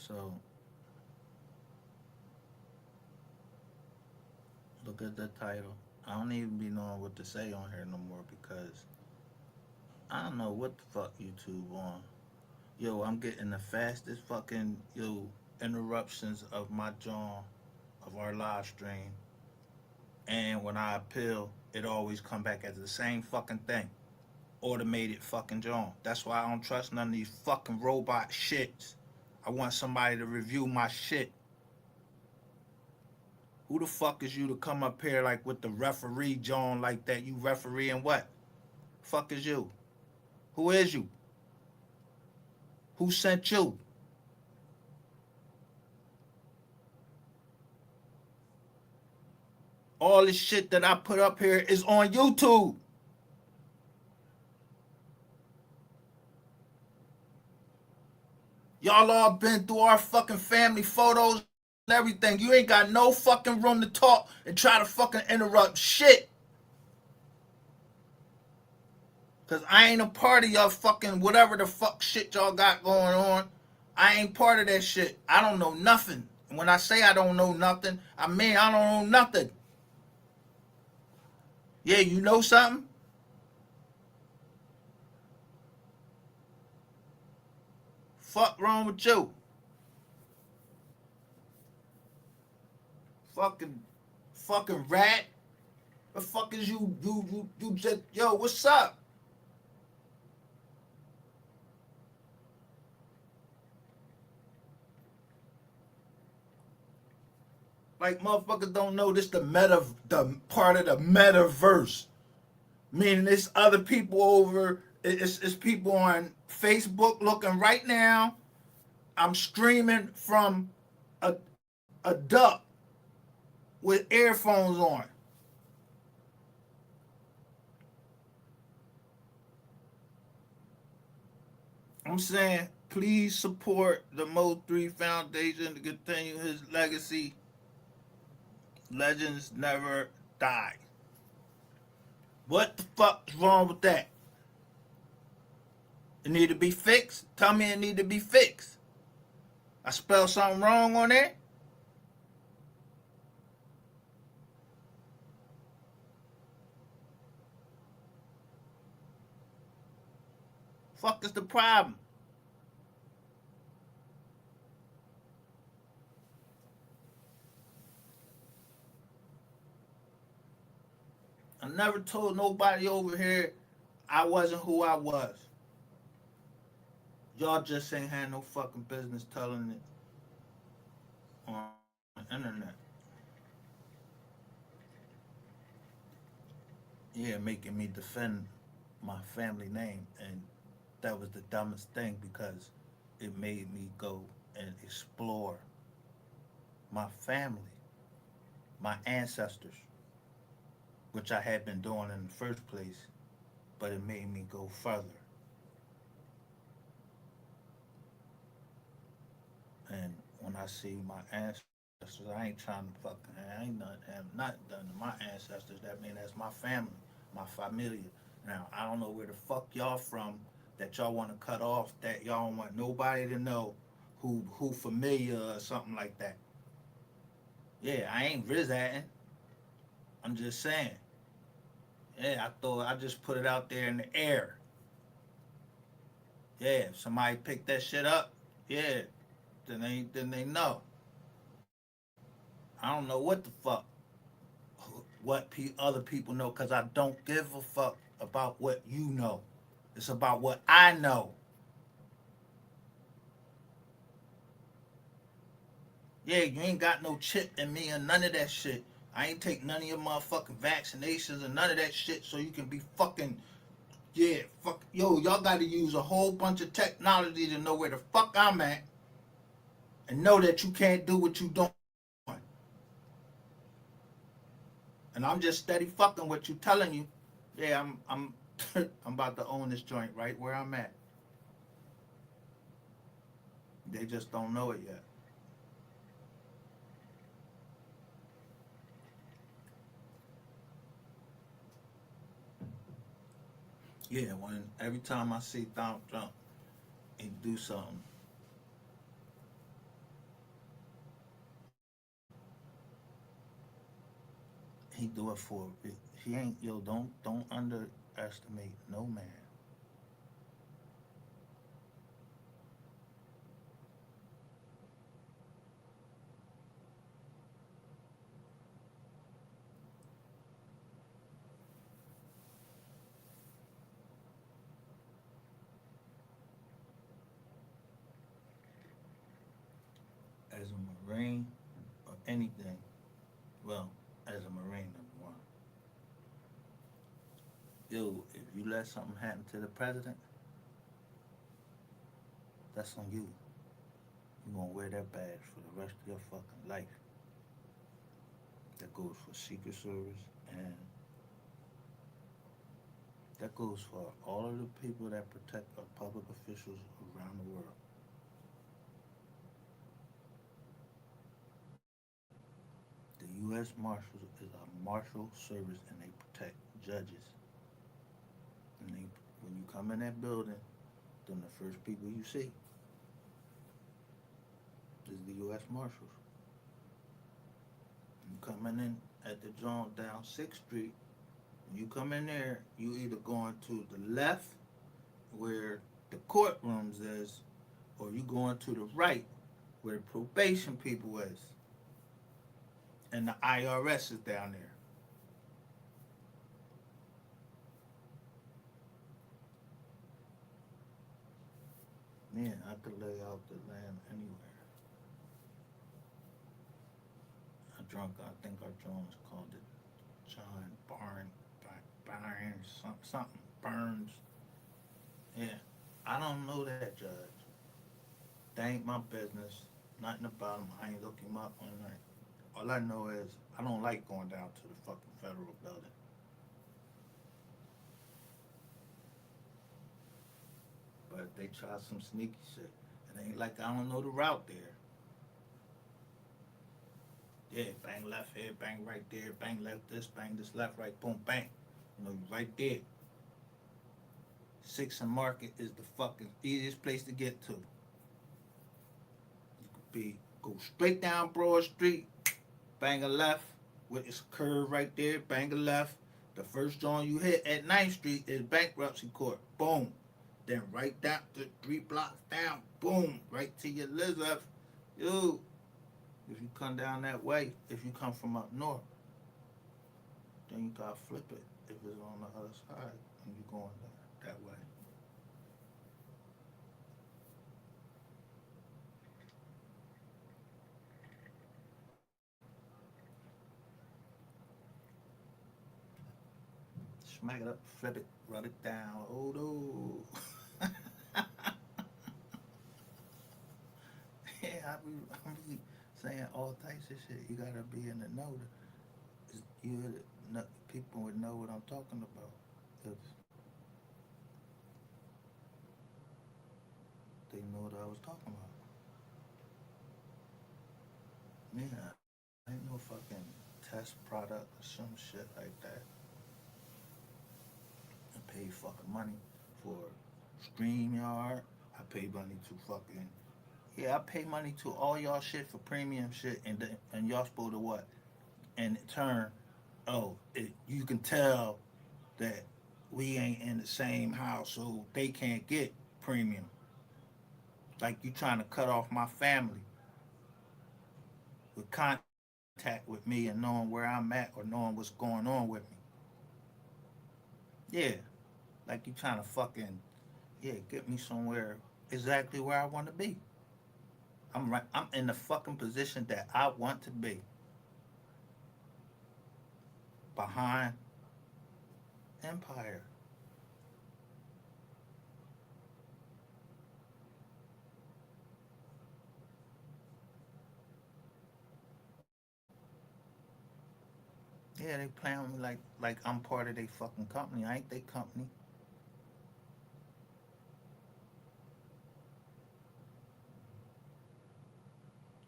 So look at the title. I don't even be knowing what to say on here no more because I don't know what the fuck YouTube on. Yo, I'm getting the fastest fucking interruptions of my jaw of our live stream, and when I appeal, it always come back as the same fucking thing. Automated fucking jaw. That's why I don't trust none of these fucking robot shits. I want somebody to review my shit. Who the fuck is you to come up here like with the referee John like that? You refereeing what? Fuck is you? Who is you? Who sent you? All this shit that I put up here is on YouTube. Y'all all been through our fucking family photos and everything. You ain't got no fucking room to talk and try to fucking interrupt shit. Cause I ain't a part of y'all fucking whatever the fuck shit y'all got going on. I ain't part of that shit. I don't know nothing. And when I say I don't know nothing, I mean I don't know nothing. Yeah, you know something? Fuck wrong with you? Fucking fucking rat. The fuck is you just yo, what's up? Like motherfuckers don't know this the part of the metaverse. Meaning there's other people over it's people on Facebook looking right now. I'm streaming from a a duck with earphones on. I'm saying please support the Mo 3 Foundation to continue his legacy. Legends never die. What the fuck's wrong with that? It need to be fixed? Tell me it need to be fixed. I spelled something wrong on there? Fuck is the problem? I never told nobody over here I wasn't who I was. Y'all just ain't had no fucking business telling it on the internet. Yeah, making me defend my family name, and that was the dumbest thing because it made me go and explore my family, my ancestors, which I had been doing in the first place, but it made me go further. And when I see my ancestors, I ain't trying to fucking, I ain't not have not done to my ancestors. That mean that's my family, my familia. Now I don't know where the fuck y'all from that y'all want to cut off. That y'all don't want nobody to know who familiar or something like that. Yeah, I ain't rizating. I'm just saying. Yeah, I thought I just put it out there in the air. Yeah, if somebody picked that shit up, yeah, then they know. I don't know what the fuck other people know because I don't give a fuck about what you know. It's about what I know. Yeah, you ain't got no chip in me or none of that shit. I ain't take none of your motherfucking vaccinations or none of that shit so you can be fucking yeah, fuck yo, y'all gotta use a whole bunch of technology to know where the fuck I'm at and know that you can't do what you doing. And I'm just steady fucking what you telling you. Yeah, I'm I'm about to own this joint right where I'm at. They just don't know it yet. Yeah, when every time I see Donald Trump and do something, He do it for he ain't yo. Don't underestimate no man. As a Marine or anything, well, as a Marine, number one, yo, if you let something happen to the president, that's on you. You gonna wear that badge for the rest of your fucking life. That goes for Secret Service, and that goes for all of the people that protect our public officials around the world. The U.S. Marshals is a marshal service, and they protect judges. And they, when you come in that building, them the first people you see is the U.S. Marshals. You coming in at the joint down 6th Street. When you come in there, you either going to the left where the courtrooms is, or you going to the right where the probation people is, and the IRS is down there. Man, I could lay out the land anywhere. I think our Jones called it John Barnes, something Burns. Yeah, I don't know that judge. That ain't my business. Nothing about him. I ain't look him up on that. All I know is I don't like going down to the fucking federal building. But they try some sneaky shit. It ain't like I don't know the route there. Yeah, bang left here, bang right there, bang left this, bang this left, right, boom, bang. You know, right there. Sixth and Market is the fucking easiest place to get to. You could be go straight down Broad Street, bang a left, with its curve right there, bang a left. The first joint you hit at 9th Street is bankruptcy court. Boom. Then right down to 3 blocks down, boom, right to your left. Yo, if you come down that way, if you come from up north, then you gotta flip it if it's on the other side and you going that way. Smack it up, flip it, rub it down. Oh no. Yeah, I be saying all types of shit. You gotta be in the know. People would know what I'm talking about if they know what I was talking about. Yeah, ain't no fucking test product or some shit like that. I pay fucking money for StreamYard. I pay money to fucking I pay money to all y'all shit for premium shit, and y'all supposed to what? And in turn, you can tell that we ain't in the same house, so they can't get premium. Like you trying to cut off my family with contact with me and knowing where I'm at or knowing what's going on with me. Yeah, like you trying to fucking get me somewhere exactly where I want to be. I'm right. I'm in the fucking position that I want to be. Behind Empire. Yeah, they playing with me like I'm part of their fucking company. I ain't their company.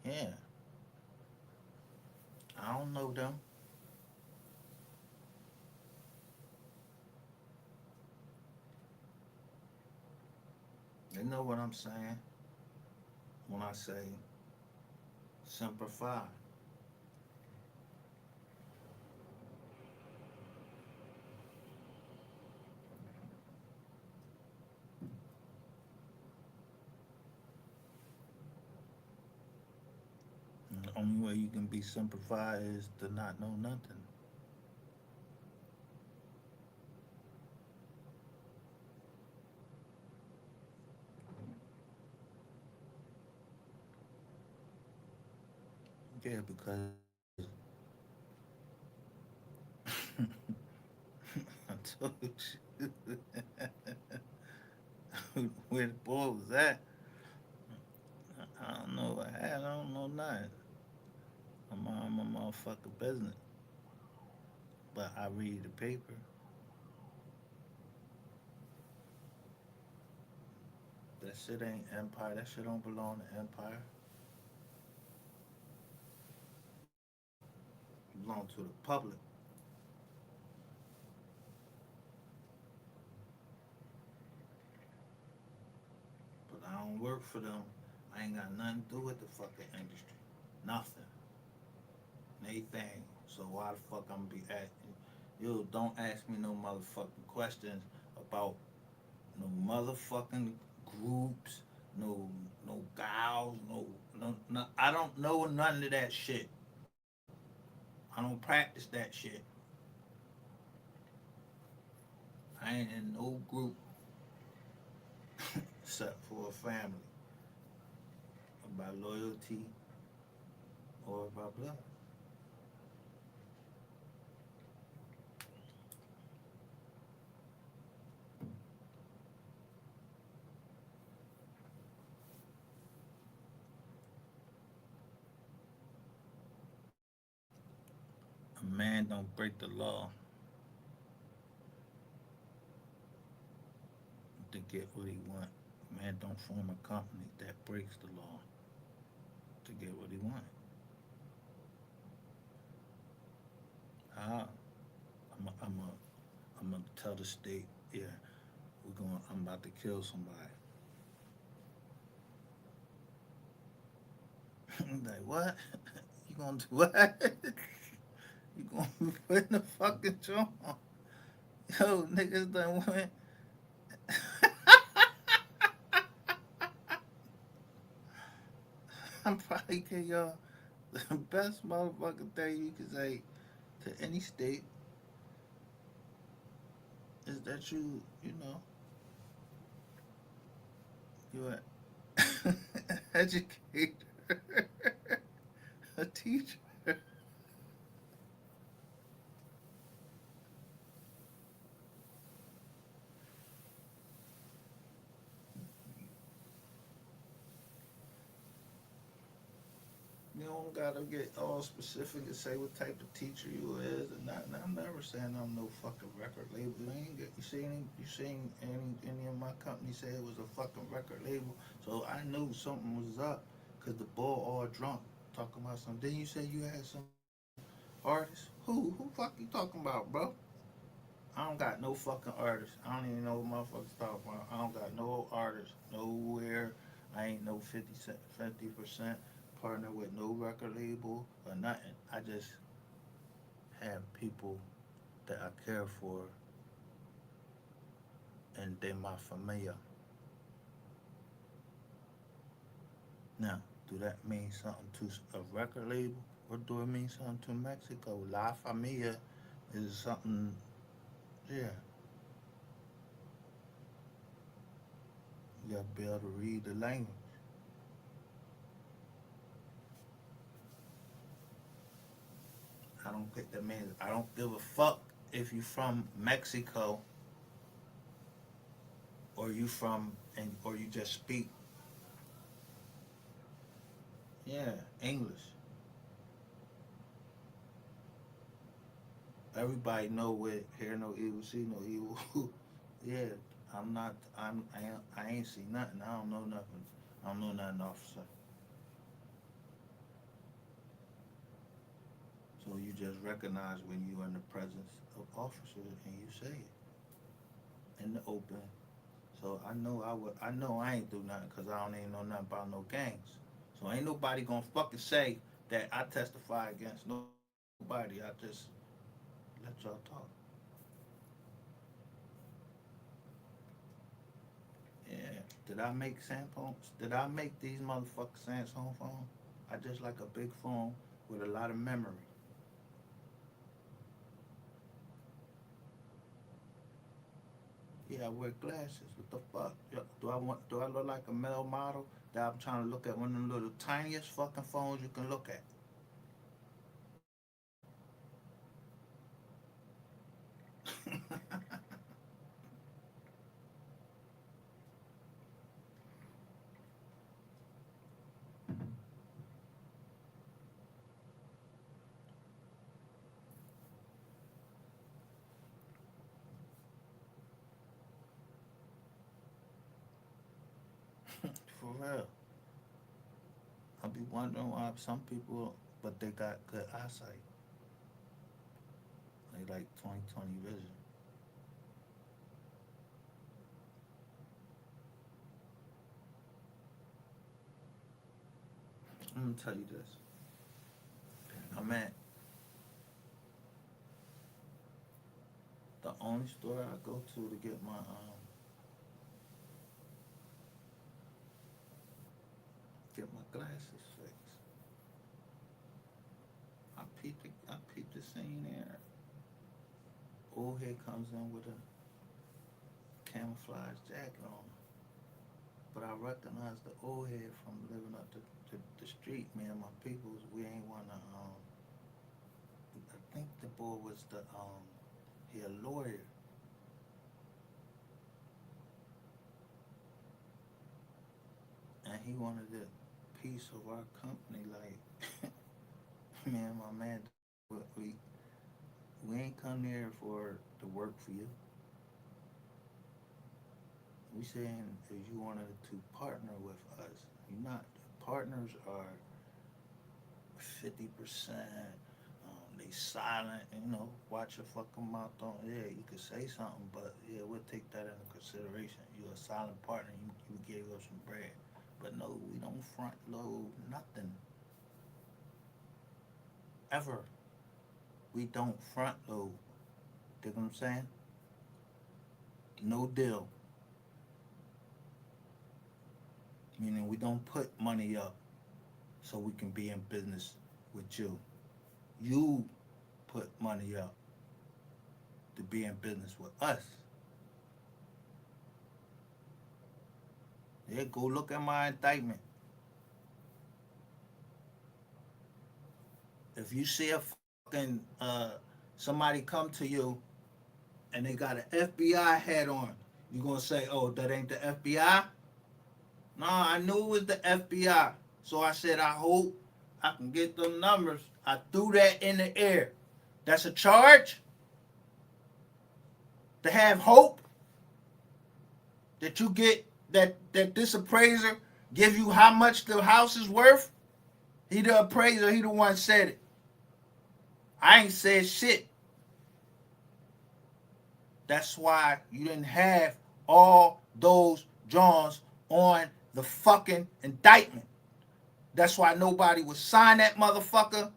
Yeah, I don't know them. They know what I'm saying when I say simplify. you can be simplified is to not know nothing. Yeah, because I told you where the boy was at. I don't know what happened. I don't know nothing. I'm on my motherfucking business. But I read the paper. That shit ain't Empire. That shit don't belong to Empire. It belong to the public. But I don't work for them. I ain't got nothing to do with the fucking industry. Nothing. Anything. So why the fuck I'm gonna be asking? Yo, don't ask me no motherfucking questions about no motherfucking groups, no no gals, no. I don't know none of that shit. I don't practice that shit. I ain't in no group except for a family, by loyalty or by blood. A man don't break the law to get what he want. A man don't form a company that breaks the law to get what he want. Ah, I'm gonna tell the state, yeah, I'm about to kill somebody. Like what? You gonna do what? You gonna be putting the fucking joint on? Yo, niggas done went. I'm probably give y'all the best motherfucking thing you can say to any state is that you know, you're an educator, a teacher. You don't gotta get all specific and say what type of teacher you is and not. And I'm never saying I'm no fucking record label. You seen any of my company say it was a fucking record label? So I knew something was up because the boy all drunk talking about something. Then you say you had some artists? Who fuck you talking about, bro? I don't got no fucking artists. I don't even know what motherfuckers talking about. I don't got no artists nowhere. I ain't no 50% partner with no record label or nothing. I just have people that I care for and they my familia. Now, do that mean something to a record label or do it mean something to Mexico? La Familia is something, yeah, you gotta be able to read the language. I don't get that means I don't give a fuck if you from Mexico or you from and or you just speak, yeah, English. Everybody know what hear no evil, see no evil. Yeah, I'm not. I ain't see nothing. I don't know nothing. I don't know nothing, officer. So you just recognize when you in the presence of officers and you say it in the open. So I know I would. I know I ain't do nothing because I don't even know nothing about no gangs. So ain't nobody gonna fucking say that I testify against nobody. I just let y'all talk. Yeah. Did I make Samsung? Did I make these motherfuckers Samsung phone? I just like a big phone with a lot of memory. Yeah, I wear glasses. What the fuck? Do I look like a male model that I'm trying to look at one of them little tiniest fucking phones you can look at? For real. I be wondering why some people, but they got good eyesight. They like 20/20 vision. I'm gonna tell you this. I'm at the only store I go to get my glasses fixed. I peeped the scene there. Old head comes in with a camouflage jacket on. But I recognize the old head from living up the street. Me and my peoples, we ain't wanna I think the boy was he a lawyer. And he wanted a piece of our company, like me and my man, we we ain't come here for to work for you. We saying if you wanted to partner with us, you not partners are 50%. They silent, watch your fucking mouth on. Yeah, you could say something, but yeah, we'll take that into consideration. You're a silent partner. You gave us some bread, but no, we don't front load nothing ever. We don't front load. Dig what I'm saying? No deal. Meaning we don't put money up so we can be in business with you. You put money up to be in business with us. Yeah, go look at my indictment. If you see a fucking somebody come to you and they got an FBI hat on, you gonna say, "Oh, that ain't the FBI"? No, I knew it was the FBI. So I said, I hope I can get them numbers. I threw that in the air. That's a charge to have hope that you get that this appraiser give you how much the house is worth. He the appraiser, he the one said it. I ain't said shit. That's why you didn't have all those Johns on the fucking indictment. That's why nobody would sign that motherfucker,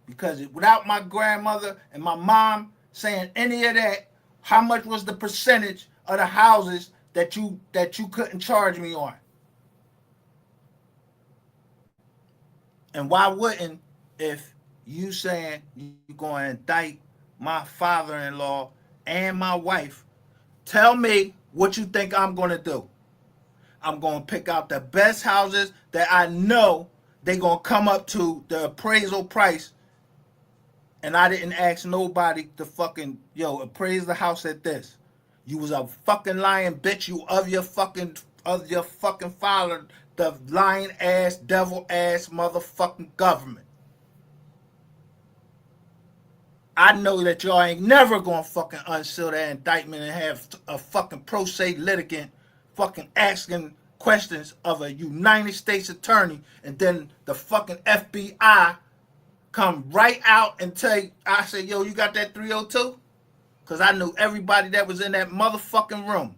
because without my grandmother and my mom saying any of that, how much was the percentage of the houses that you couldn't charge me on? And why wouldn't, if you saying you going to indict my father-in-law and my wife, tell me what you think I'm going to do? I'm going to pick out the best houses that I know they going to come up to the appraisal price, and I didn't ask nobody to fucking, appraise the house at this. You was a fucking lying bitch, you of your fucking father, the lying ass, devil ass motherfucking government. I know that y'all ain't never gonna fucking unseal that indictment and have a fucking pro se litigant fucking asking questions of a United States attorney, and then the fucking FBI come right out and tell you, I say, yo, you got that 302? Because I knew everybody that was in that motherfucking room.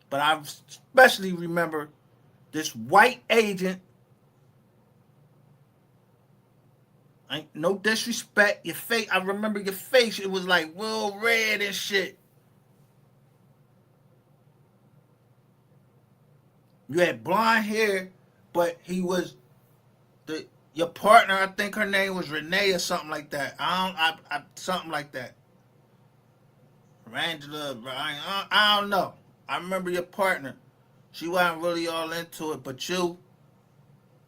But I especially remember this white agent. Ain't no disrespect. Your face, I remember your face. It was like real red and shit. You had blonde hair, but he was the your partner. I think her name was Renee or something like that. Something like that. Angela, I don't know. I remember your partner. She wasn't really all into it, but you,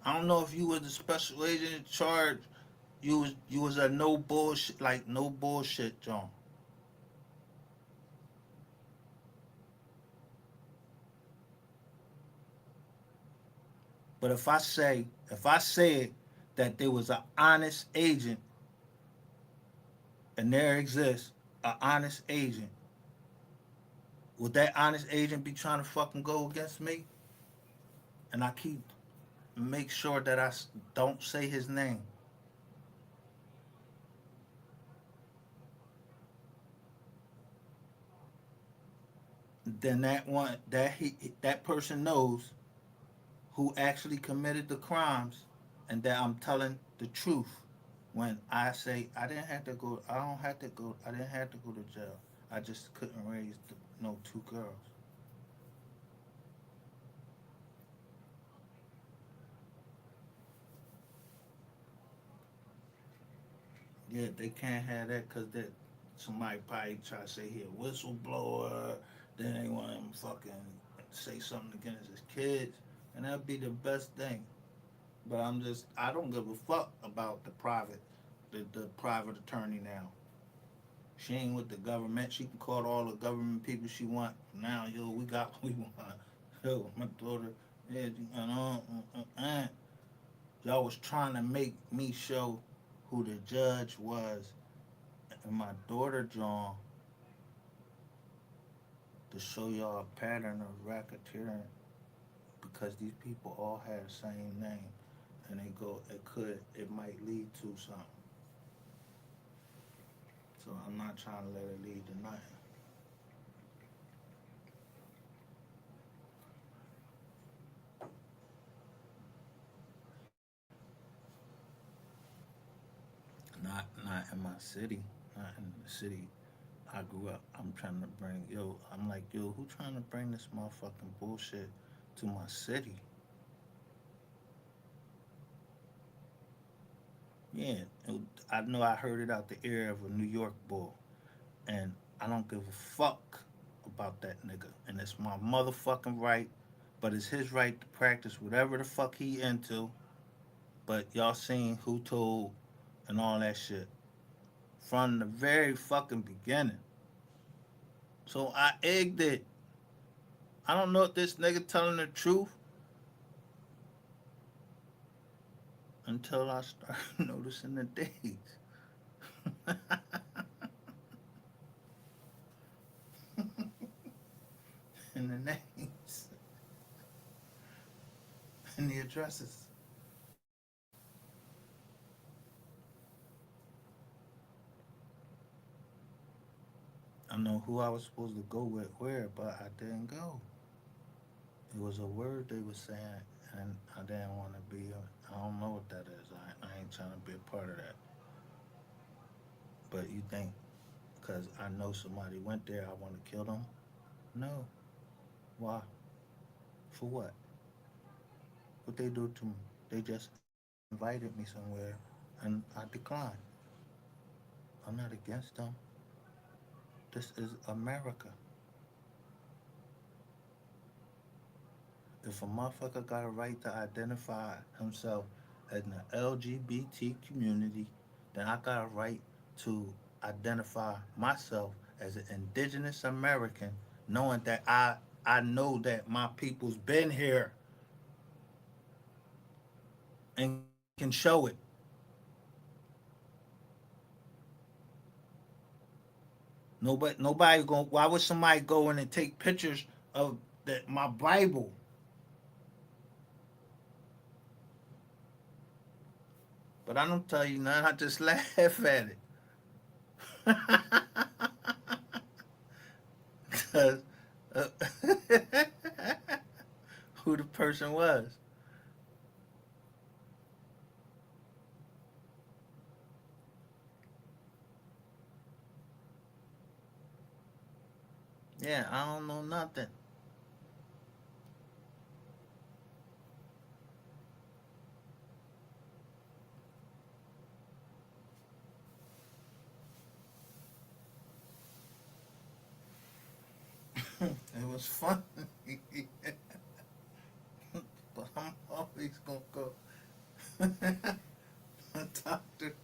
I don't know if you was the special agent in charge. You was a no bullshit, like no bullshit, John. But if I said that there was an honest agent, and there exists an honest agent, would that honest agent be trying to fucking go against me? And I keep make sure that don't say his name. Then that person knows who actually committed the crimes, and that I'm telling the truth when I say I didn't have to go. I don't have to go. I didn't have to go to jail. I just couldn't raise no two girls. Yeah, they can't have that because that somebody probably try to say he a whistleblower. Then they want him fucking say something against his kids, and that'd be the best thing. But I don't give a fuck about the private attorney now. She ain't with the government. She can call all the government people she want. Now, yo, we got what we want. Yo, my daughter, yeah, y'all was trying to make me show who the judge was, and my daughter John, to show y'all a pattern of racketeering because these people all have the same name, and it might lead to something. So I'm not trying to let it lead to nothing. Not in my city, not in the city I grew up. I'm trying to bring yo. I'm like yo. Who trying to bring this motherfucking bullshit to my city? Yeah, I know I heard it out the ear of a New York bull, and I don't give a fuck about that nigga. And it's my motherfucking right, but it's his right to practice whatever the fuck he into. But y'all seen who told and all that shit from the very fucking beginning. So I egged it. I don't know if this nigga telling the truth until I start noticing the dates and the names and the addresses. I know who I was supposed to go with where, but I didn't go. It was a word they were saying, and I didn't want to be. I don't know what that is. I ain't trying to be a part of that. But you think because I know somebody went there, I want to kill them? No. Why? For what? What they do to me? They just invited me somewhere, and I declined. I'm not against them. This is America. If a motherfucker got a right to identify himself as in the LGBT community, then I got a right to identify myself as an indigenous American, knowing that I know that my people's been here and can show it. Nobody going. Why would somebody go in and take pictures of my Bible? But I don't tell you nothing. I just laugh at it. Because uh, who the person was. Yeah, I don't know nothing. was funny. But I'm always gonna go. My doctor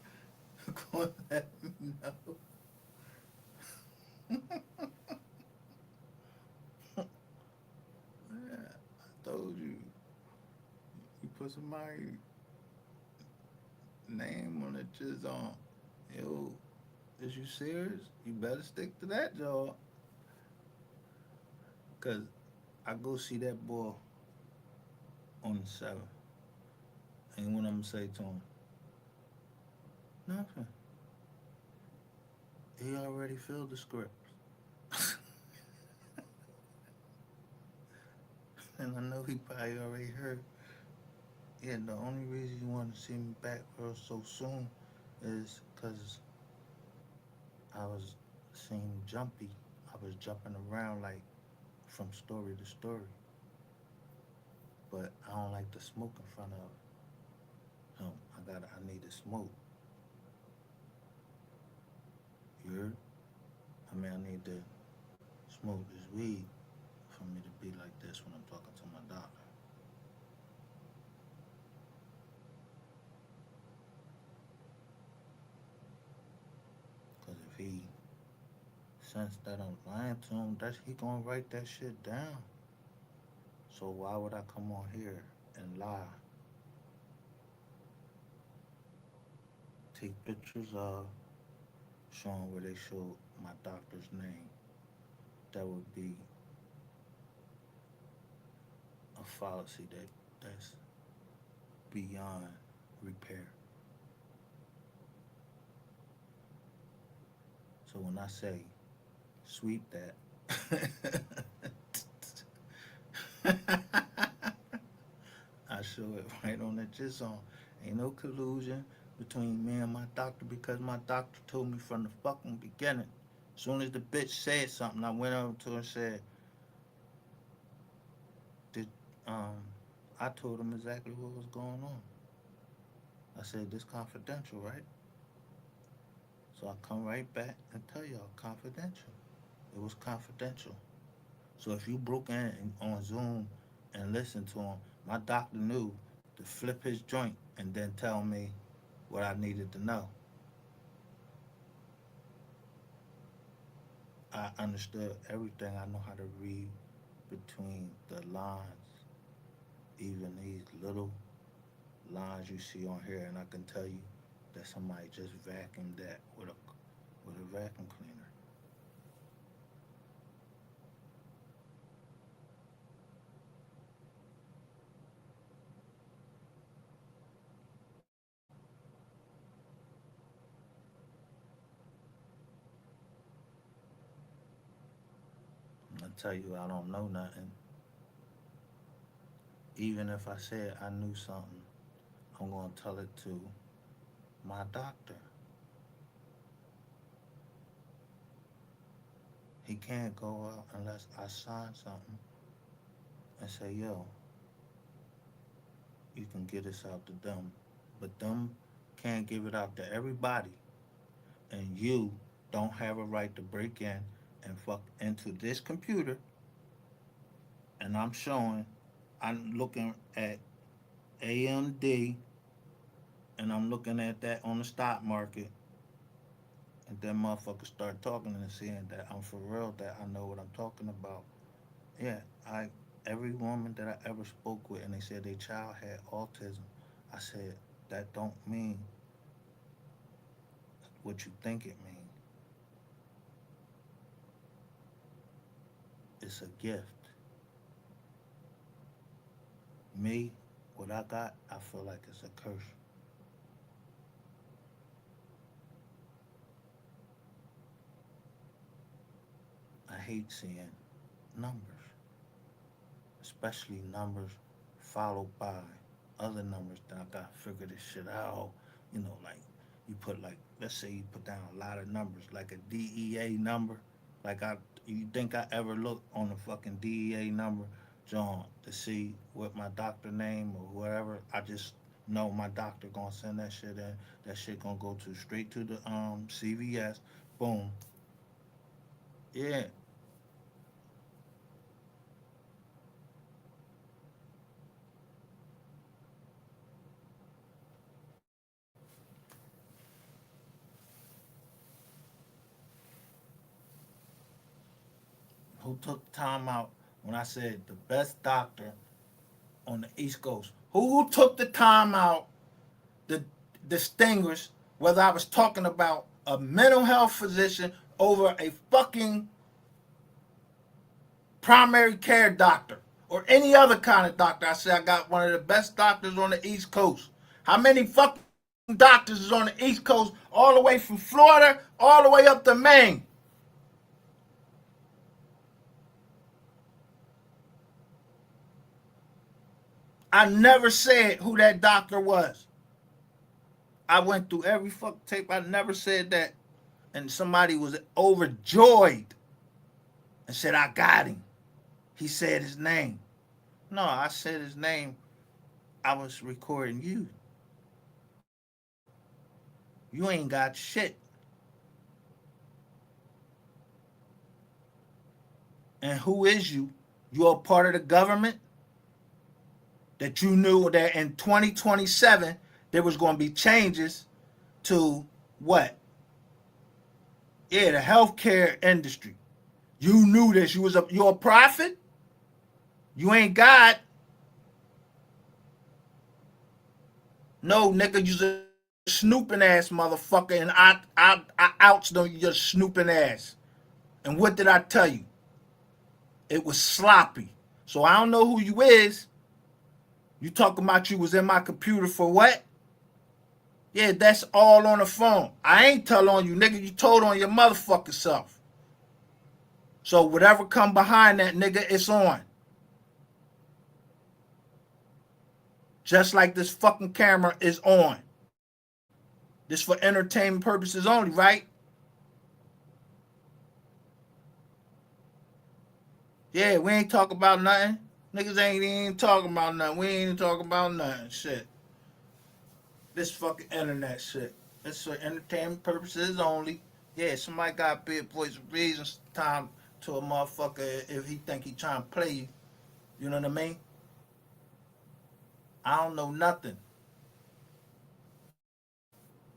gonna let me know. Yeah, I told you. You put somebody name on it just on. Yo, is you serious? You better stick to that, y'all. Cause I go see that boy on the 7th. And what I'm gonna say to him? Nothing. He already filled the script. And I know he probably already heard. Yeah, the only reason you want to see me back real so soon is because I was seeing jumpy. I was jumping around like from story to story. But I don't like to smoke in front of him. I need to smoke. You heard? I mean, I need to smoke this weed for me to be like this when I'm talking to my doctor. Because if he sense that I'm lying to him, he gonna write that shit down. So why would I come on here and lie? Take pictures of showing where they show my doctor's name. That would be a fallacy that's beyond repair. So when I say sweep that, I show it right on the jizz on. Ain't no collusion between me and my doctor because my doctor told me from the fucking beginning. As soon as the bitch said something, I went over to her and said, "Did um?" I told him exactly what was going on. I said, "This confidential, right?" So I come right back and tell y'all confidential. It was confidential. So if you broke in on Zoom and listened to him, my doctor knew to flip his joint and then tell me what I needed to know. I understood everything. I know how to read between the lines, even these little lines you see on here, and I can tell you that somebody just vacuumed that with a vacuum cleaner. I tell you, I don't know nothing. Even if I said I knew something, I'm gonna tell it to my doctor. He can't go out unless I sign something and say, yo, you can get this out to them. But them can't give it out to everybody. And you don't have a right to break in and fuck into this computer. And I'm looking at AMD and I'm looking at that on the stock market. And then motherfuckers start talking and seeing that I'm for real, that I know what I'm talking about. Yeah, I every woman that I ever spoke with and they said their child had autism, I said that don't mean what you think it means. It's a gift. Me, what I got, I feel like it's a curse. I hate seeing numbers, especially numbers followed by other numbers that I got to figure this shit out. Like you put like, let's say you put down a lot of numbers, like a DEA number. Like you think I ever look on the fucking DEA number, John, to see what my doctor name or whatever? I just know my doctor gonna send that shit in. That shit gonna go to straight to the CVS. Boom. Yeah, Who took time out when I said the best doctor on the East Coast? Who took the time out to distinguish whether I was talking about a mental health physician over a fucking primary care doctor or any other kind of doctor? I said I got one of the best doctors on the East Coast. How many fucking doctors is on the East Coast, all the way from Florida, all the way up to Maine? I never said who that doctor was. I went through every fuck tape. I never said that. And somebody was overjoyed and said, I got him. He said his name. No, I said his name. I was recording you. You ain't got shit. And who is you? You're a part of the government that you knew that in 2027 there was going to be changes to what? Yeah, the healthcare industry. You knew this. You're a prophet. You ain't God. No, nigga, you's a snooping ass motherfucker, and I ouched on your snooping ass. And what did I tell you? It was sloppy. So I don't know who you is. You talking about you was in my computer for what? Yeah, that's all on the phone. I ain't tell on you, nigga. You told on your motherfucking self. So whatever come behind that, nigga, it's on. Just like this fucking camera is on. This for entertainment purposes only, right? Yeah, we ain't talking about nothing. Niggas ain't even talking about nothing. We ain't even talking about nothing. Shit. This fucking internet shit. It's for entertainment purposes only. Yeah, somebody got big voice of reason time to a motherfucker if he think he trying to play you. You know what I mean? I don't know nothing.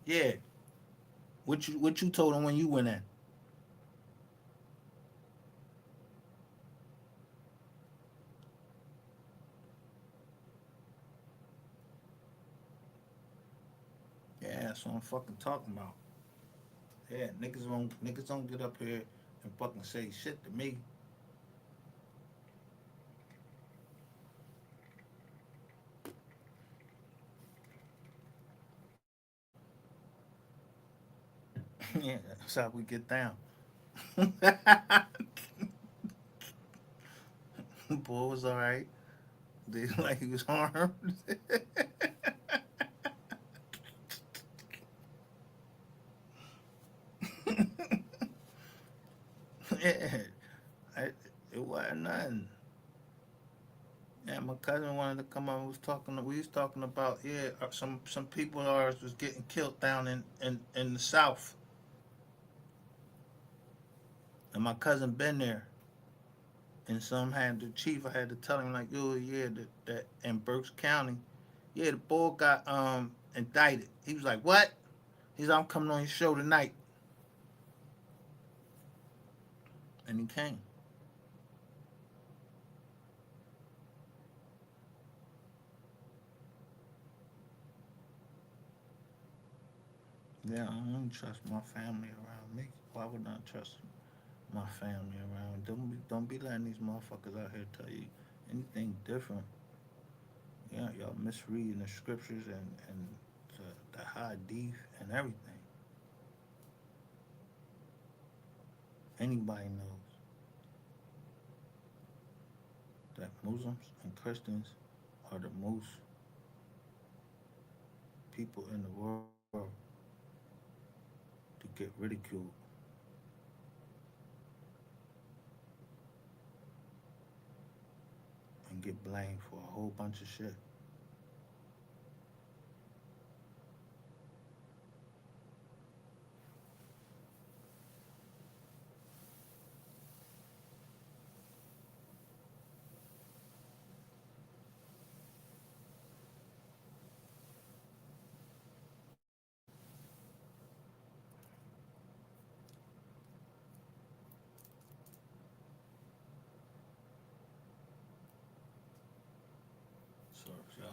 Yeah. What you told him when you went in? Yeah, that's what I'm fucking talking about. Yeah, niggas don't get up here and fucking say shit to me. Yeah, that's how we get down. Boy was alright. Did like he was harmed. Yeah, I, it wasn't nothing. Yeah, my cousin wanted to come on. We was talking about some people of ours was getting killed down in the south, and my cousin been there. And some had the chief. I had to tell him like, oh yeah, that in Berks County, yeah, the boy got indicted. He was like, what? He's like, I'm coming on your show tonight, and he came. Yeah, I don't trust my family around me. Why would I trust my family around? Don't be letting these motherfuckers out here tell you anything different. Yeah, y'all misreading the scriptures and the hadith and everything. Anybody knows that Muslims and Christians are the most people in the world to get ridiculed and get blamed for a whole bunch of shit.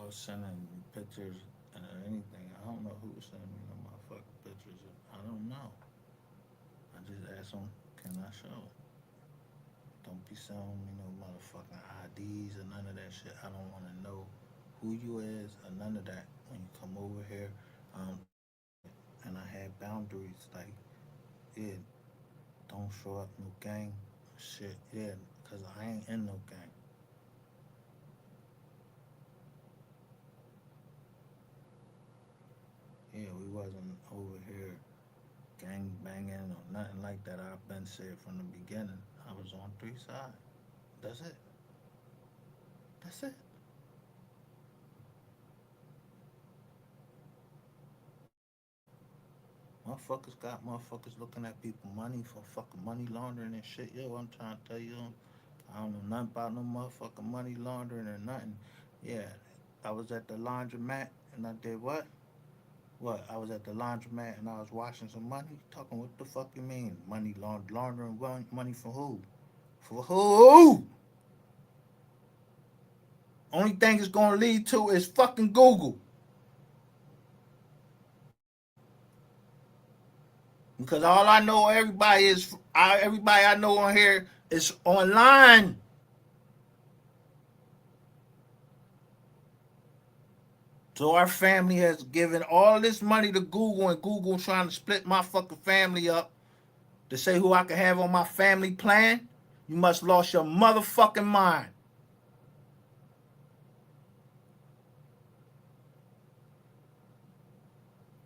was sending me pictures and anything. I don't know who was sending me no motherfucking pictures. I don't know. I just asked them, can I show? Don't be sending me no motherfucking IDs or none of that shit. I don't want to know who you is or none of that. When you come over here, and I had boundaries like, yeah, don't show up no gang shit, yeah, cause I ain't in no gang. Yeah, we wasn't over here gang banging or nothing like that. I've been said from the beginning. I was on three sides. That's it. That's it. Motherfuckers got motherfuckers looking at people money for fucking money laundering and shit. Yo, I'm trying to tell you, I don't know nothing about no motherfucking money laundering or nothing. Yeah, I was at the laundromat and I did what? What? I was at the laundromat and I was washing some money. Talking what the fuck you mean? Money laundering money for who? For who? Only thing it's gonna lead to is fucking Google. Because all I know, everybody I know on here is online. So our family has given all this money to Google, and Google trying to split my fucking family up to say who I can have on my family plan. You must lost your motherfucking mind.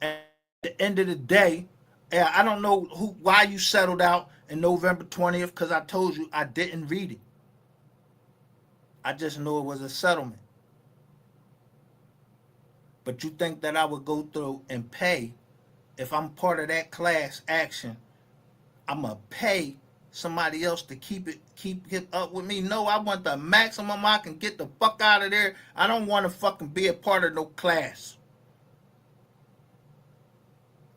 At the end of the day, yeah, I don't know why you settled out in November 20th because I told you I didn't read it. I just knew it was a settlement. But you think that I would go through and pay if I'm part of that class action? I'm gonna pay somebody else to keep up with me. No, I want the maximum I can get the fuck out of there. I don't want to fucking be a part of no class.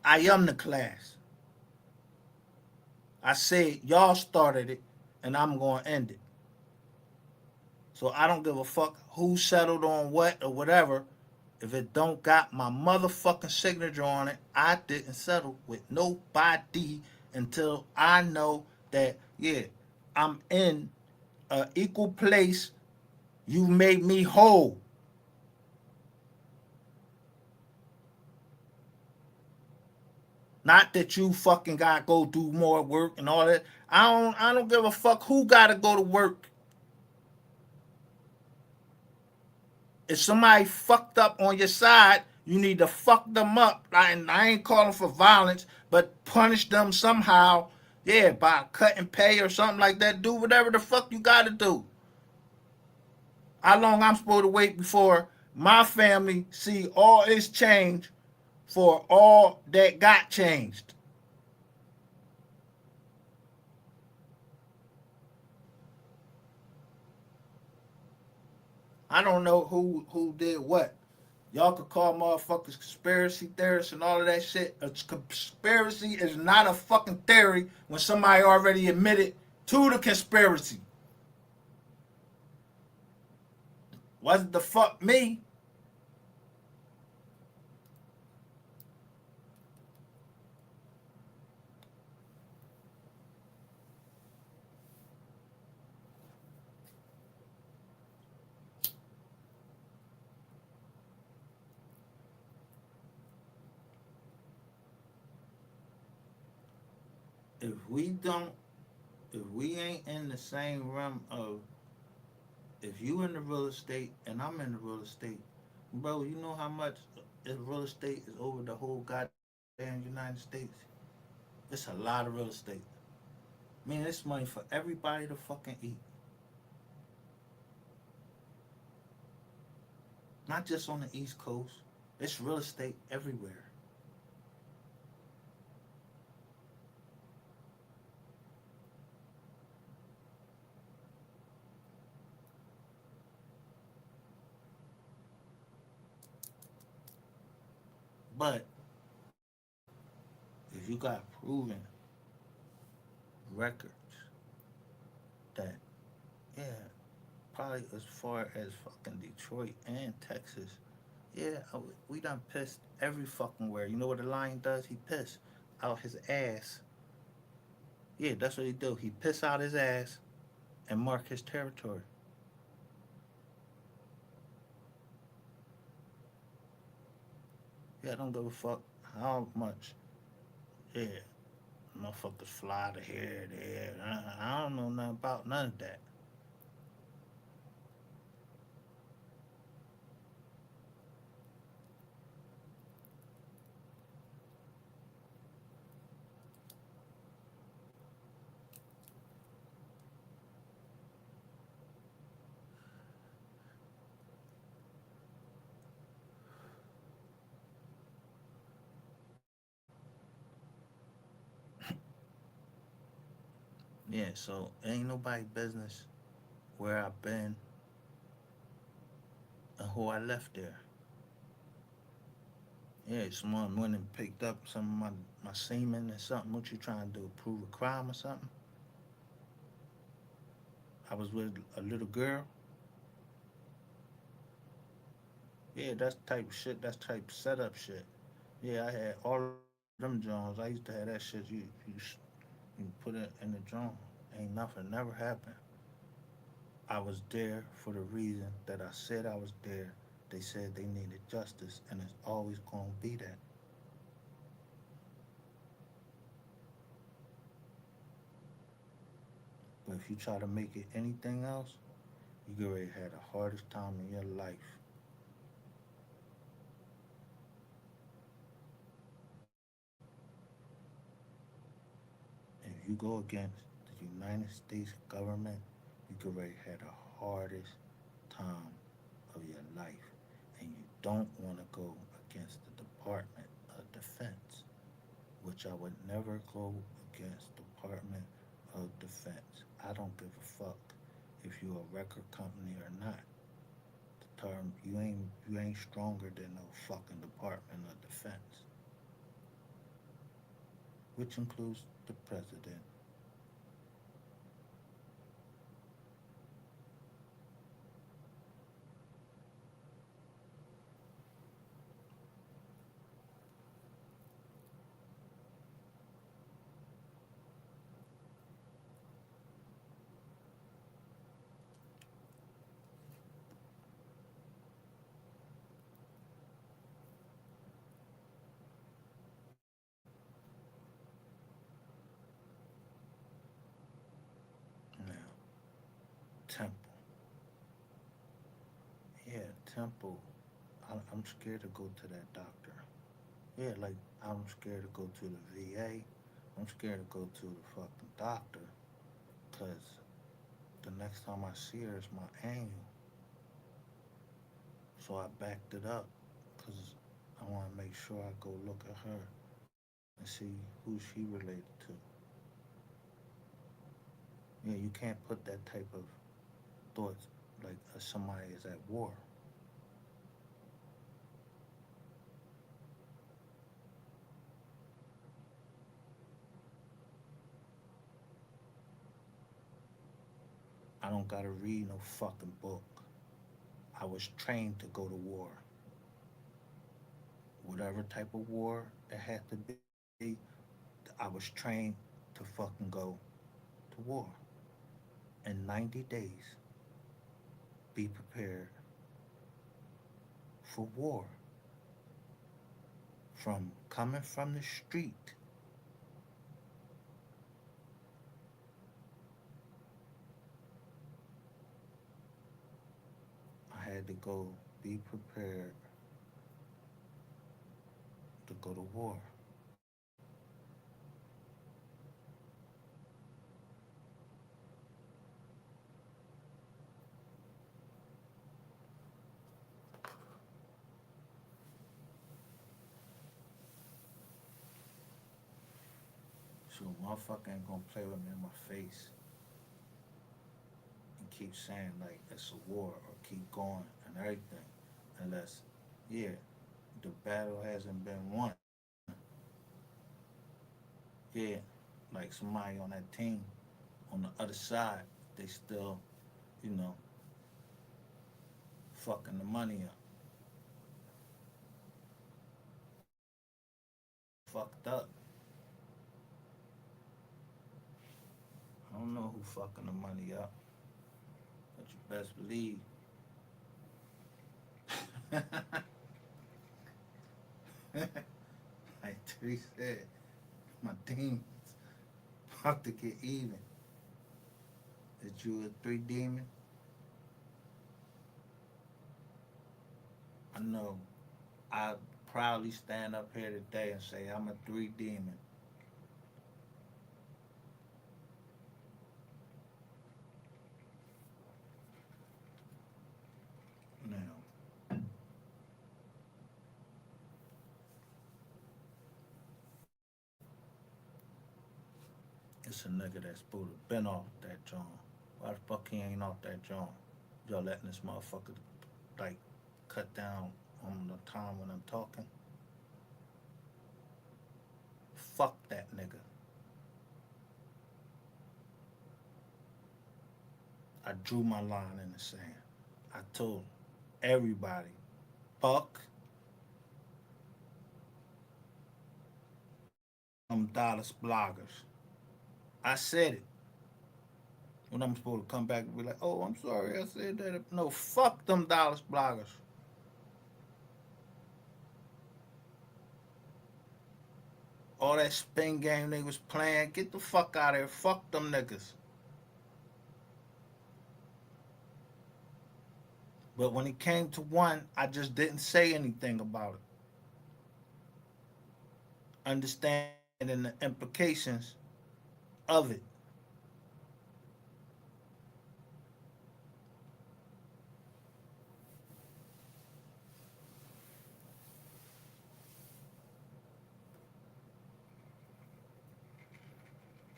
I am the class. I said y'all started it, and I'm gonna end it. So I don't give a fuck who settled on what or whatever. If it don't got my motherfucking signature on it, I didn't settle with nobody until I know that, yeah, I'm in a equal place. You made me whole. Not that you fucking gotta go do more work and all that. I don't give a fuck who gotta go to work. If somebody fucked up on your side, you need to fuck them up. I ain't calling for violence, but punish them somehow. Yeah, by cutting pay or something like that. Do whatever the fuck you gotta do. How long I'm supposed to wait before my family see all its change for all that got changed? I don't know who did what. Y'all could call motherfuckers conspiracy theorists and all of that shit. A conspiracy is not a fucking theory when somebody already admitted to the conspiracy. Wasn't the fuck me. If we don't, if we ain't in the same realm of, if you in the real estate and I'm in the real estate, bro, you know how much real estate is over the whole goddamn United States? It's a lot of real estate. I mean, it's money for everybody to fucking eat. Not just on the East Coast. It's real estate everywhere. But if you got proven records that, yeah, probably as far as fucking Detroit and Texas. Yeah, we done pissed every fucking where. You know what a lion does? He piss out his ass. Yeah, that's what he do. He piss out his ass and mark his territory. Yeah, I don't give a fuck how much. Yeah, motherfuckers fly to here, there. I don't know nothing about none of that. Yeah, so ain't nobody business where I've been and who I left there. Yeah, someone went and picked up some of my semen or something. What you trying to do? Prove a crime or something? I was with a little girl. Yeah, that's type shit. That's type setup shit. Yeah, I had all of them Jones. I used to have that shit. You put it in the Jones. Ain't nothing. Never happened. I was there for the reason that I said I was there. They said they needed justice, and it's always gonna be that. But if you try to make it anything else, you get ready to have the hardest time in your life. If you go against the United States government, you get ready to have the hardest time of your life. And you don't want to go against the Department of Defense, which I would never go against Department of Defense. I don't give a fuck if you're a record company or not. The term you ain't stronger than no fucking Department of Defense, which includes the president. Now, Temple. Yeah, Temple. I'm scared to go to that doctor. Yeah, like I'm scared to go to the VA. I'm scared to go to the fucking doctor because the next time I see her is my annual. So I backed it up because I want to make sure I go look at her and see who she related to. Yeah, you can't put that type of thoughts like somebody is at war. I don't gotta read no fucking book. I was trained to go to war. Whatever type of war it had to be, I was trained to fucking go to war. In 90 days, be prepared for war. From coming from the street, I had to go be prepared to go to war. So motherfucker ain't gonna play with me in my face and keep saying like it's a war or keep going and everything. Unless, yeah, the battle hasn't been won. Yeah, like somebody on that team on the other side, they still, you know, fucking the money up. Fucked up. I don't know who fucking the money up, but you best believe. Like Tree said, my demons about to get even. That you a three demon? I know. I proudly stand up here today and say I'm a three demon. Now, it's a nigga that's supposed to been off that joint. Why the fuck he ain't off that joint? Y'all letting this motherfucker like cut down on the time when I'm talking? Fuck that nigga. I drew my line in the sand. I told everybody, fuck them Dallas bloggers. I said it. When I'm supposed to come back and be like, oh, I'm sorry, I said that. No, fuck them Dallas bloggers. All that spin game they was playing, get the fuck out of here. Fuck them niggas. But when it came to one, I just didn't say anything about it. Understanding the implications of it.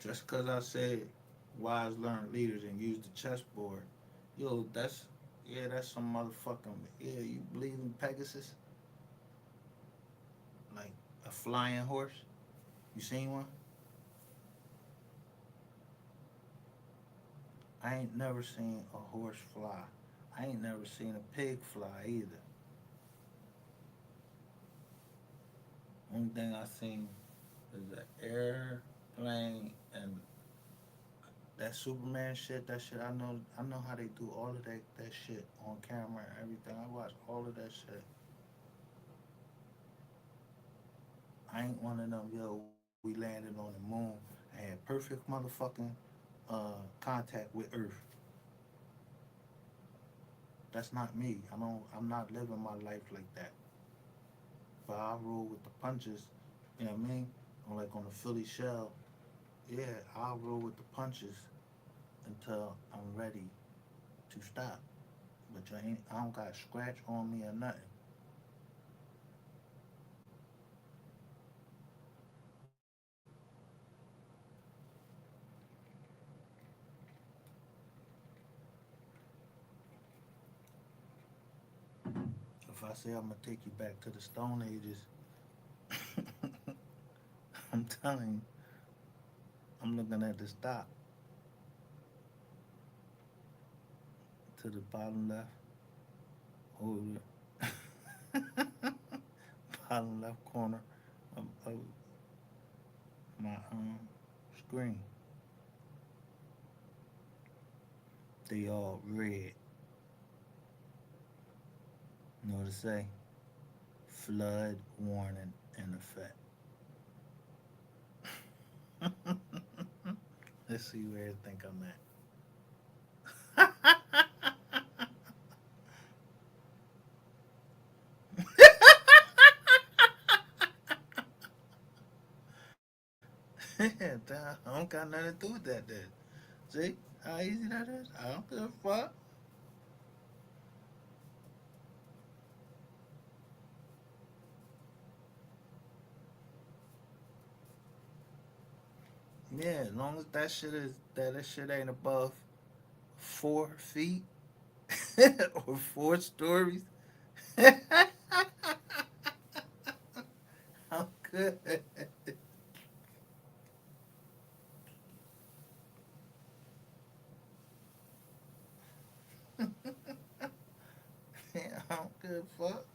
Just because I said wise learned leaders and use the chessboard, yo, that's some motherfucking, yeah, you believe in Pegasus? Like a flying horse? You seen one? I ain't never seen a horse fly. I ain't never seen a pig fly either. Only thing I seen is an airplane and that Superman shit. That shit I know how they do all of that shit on camera and everything. I watch all of that shit. I ain't one of them. Yo, we landed on the moon and had perfect motherfucking contact with Earth. That's not me. I'm not living my life like that. But I roll with the punches. You know what I mean? Like on the Philly shell, yeah, I'll roll with the punches until I'm ready to stop. But I don't got a scratch on me or nothing. If I say I'm gonna take you back to the Stone Ages, I'm telling you, I'm looking at the stop to the bottom left. Hold it. Bottom left corner of my screen. They all red. You know what to say? Flood warning in effect. Let's see where I think I'm at. I don't got nothing to do with that then. See how easy that is? I don't give a fuck. Yeah, as long as that shit ain't above 4 feet or 4 stories, I'm good. Yeah, I don't give a fuck.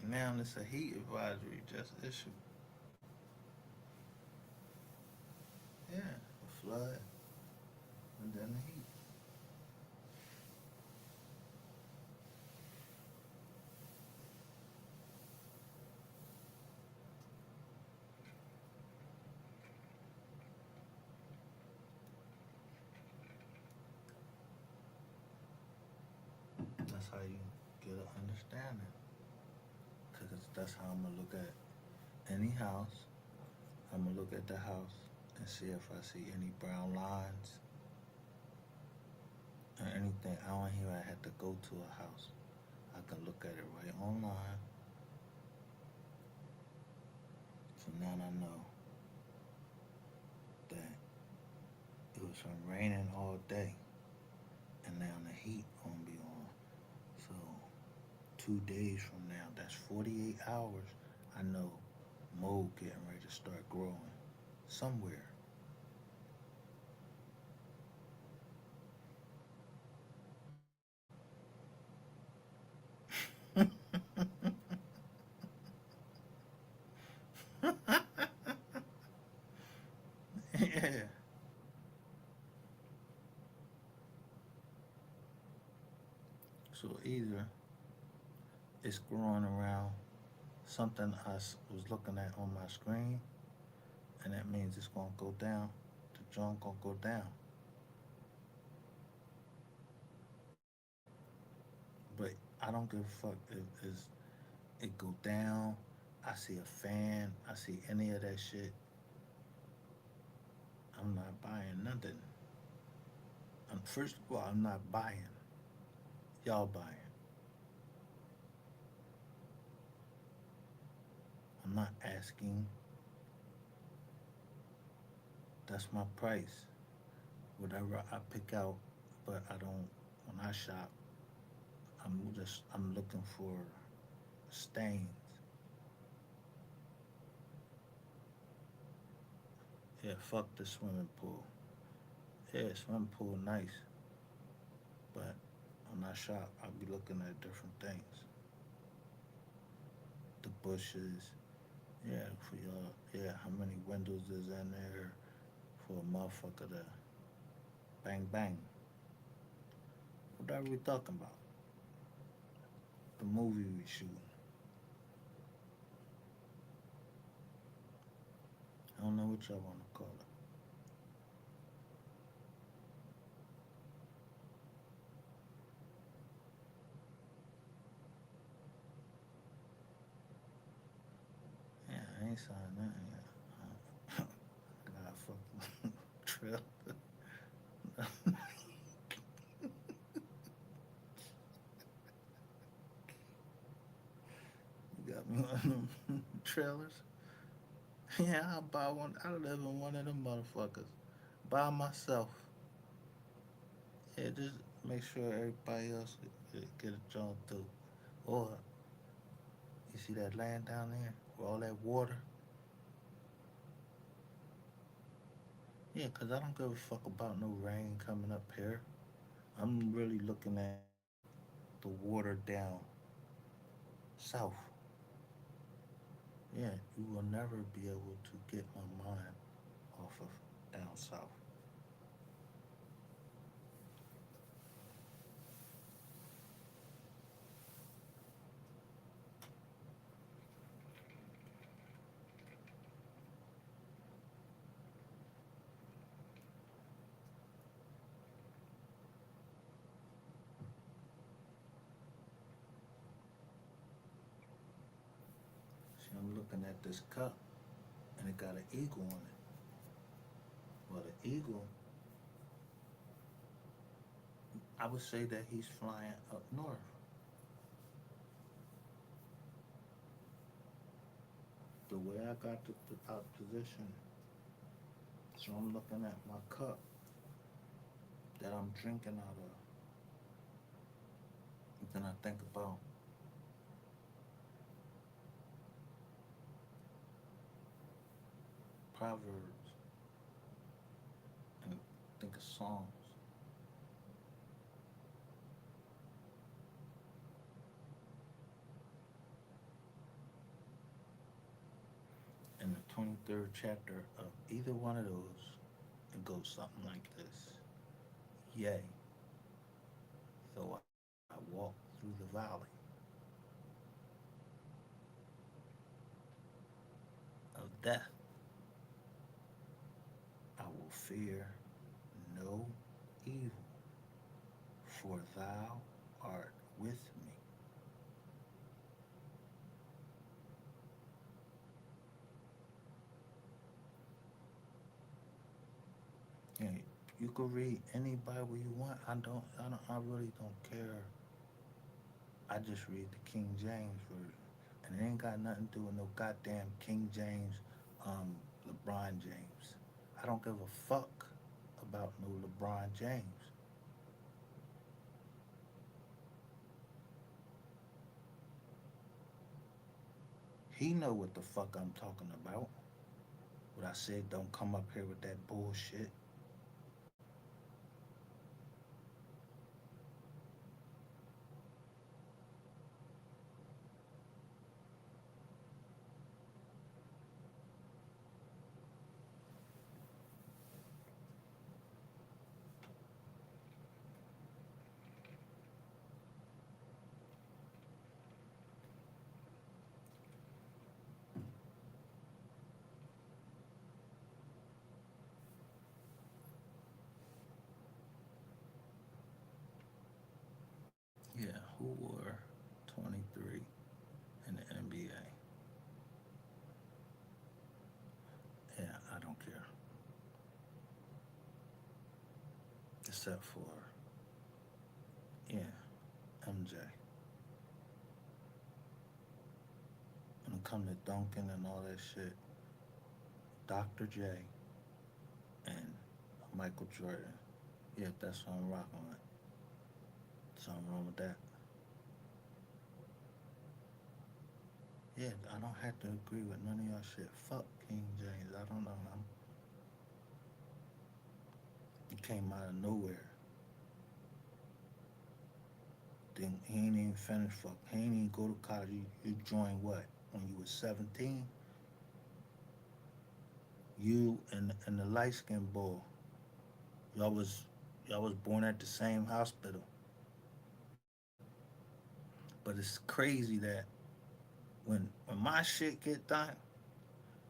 Now it's a heat advisory just issued. Yeah, a flood and then the heat. That's how you get an understanding. Cause that's how I'm gonna look at any house. I'm gonna look at the house and see if I see any brown lines or anything. I don't even have to go to a house. I can look at it right online. So now I know that it was from raining all day and now the heat gonna be on. So 2 days from now, that's 48 hours. I know mold getting ready to start growing somewhere. Yeah. So either it's growing around something was looking at on my screen, and that means it's gonna go down. The junk gonna go down. But I don't give a fuck if it go down. I see a fan. I see any of that shit. I'm not buying nothing. First of all, I'm not buying. Y'all buying. I'm not asking. That's my price. Whatever I pick out, but I don't. When I shop, I'm looking for stains. Yeah, fuck the swimming pool. Yeah, swimming pool nice, but when I shop, I'll be looking at different things. The bushes, yeah, for y'all, yeah, how many windows is in there for a motherfucker to bang bang? What are we talking about? The movie we shooting. I don't know what y'all want to call it. Yeah, I ain't signed nothing yet. I got fucking trail. You got me one of them trailers. Yeah, I'll buy one. I live in one of them motherfuckers by myself. Yeah, just make sure everybody else get a job too. Or you see that land down there with all that water? Yeah, 'cause I don't give a fuck about no rain coming up here. I'm really looking at the water down south. Yeah, you will never be able to get my mind off of down south. See, I'm looking at this cup and it got an eagle on it. Well, the eagle, I would say that he's flying up north. The way I got the out position, so I'm looking at my cup that I'm drinking out of. And then I think about Proverbs and think of Psalms. In the 23rd chapter of either one of those, it goes something like this. Yea, though I walk through the valley of death, I will fear no evil, for thou art with me. And you can read any Bible you want. I really don't care. I just read the King James version, and it ain't got nothing to do with no goddamn King James, LeBron James. I don't give a fuck about no LeBron James. He know what the fuck I'm talking about. What I said, don't come up here with that bullshit. Yeah, who wore 23 in the NBA? Yeah, I don't care. Except for, yeah, MJ. When it come to Duncan and all that shit, Dr. J and Michael Jordan. Yeah, that's what I'm rocking with. Something wrong with that. Yeah, I don't have to agree with none of y'all shit. Fuck King James. I don't know. He came out of nowhere. Then he ain't even finished. Fuck. He ain't even go to college. You joined what? When you was 17? You and the light skinned boy. Y'all was y'all was born at the same hospital. But it's crazy that when my shit get done,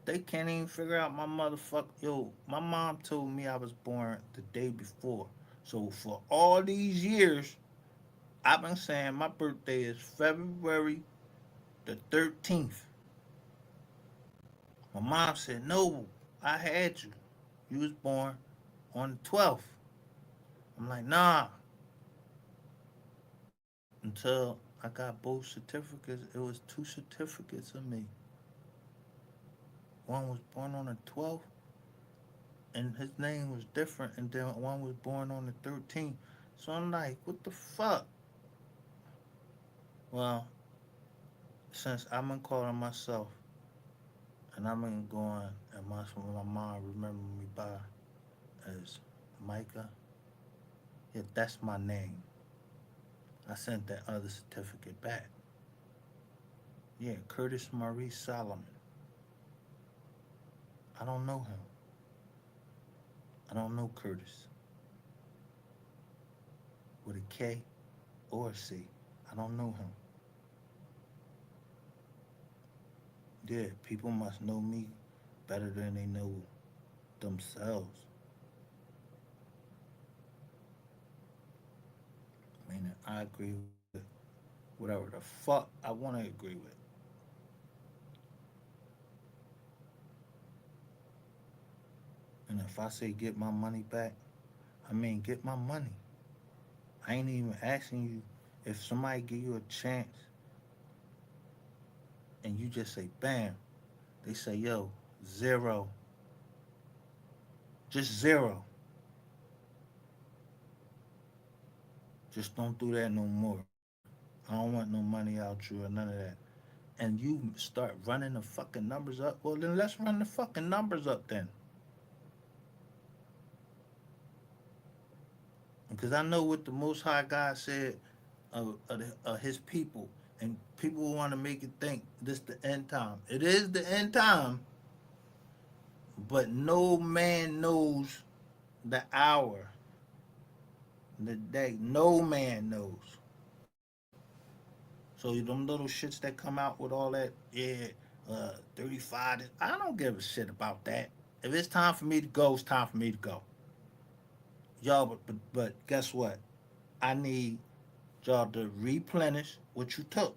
they can't even figure out my motherfucker. Yo, my mom told me I was born the day before. So for all these years, I've been saying my birthday is February the 13th. My mom said, no, I had you. You was born on the 12th. I'm like, nah. Until I got both certificates, it was two certificates of me. One was born on the 12th, and his name was different, and then one was born on the 13th. So I'm like, what the fuck? Well, since I've been calling myself, and I've been going, and my mom remember me by as Micah, yeah, that's my name. I sent that other certificate back. Yeah, Curtis Maurice Solomon. I don't know him. I don't know Curtis with a K or a C. I don't know him. Yeah, people must know me better than they know themselves. Meaning I agree with whatever the fuck I want to agree with. And if I say get my money back, I mean get my money. I ain't even asking you if somebody give you a chance and you just say bam, they say yo, zero, just zero. Just don't do that no more. I don't want no money out you or none of that. and you start running the fucking numbers up, well then let's run the fucking numbers up then. Because I know what the Most High God said of His people, and people want to make it think this the end time. It is the end time, but no man knows the hour, the day. No man knows. So them little shits that come out with all that, yeah, 35. I don't give a shit about that. If it's time for me to go, it's time for me to go. Y'all, but guess what? I need y'all to replenish what you took.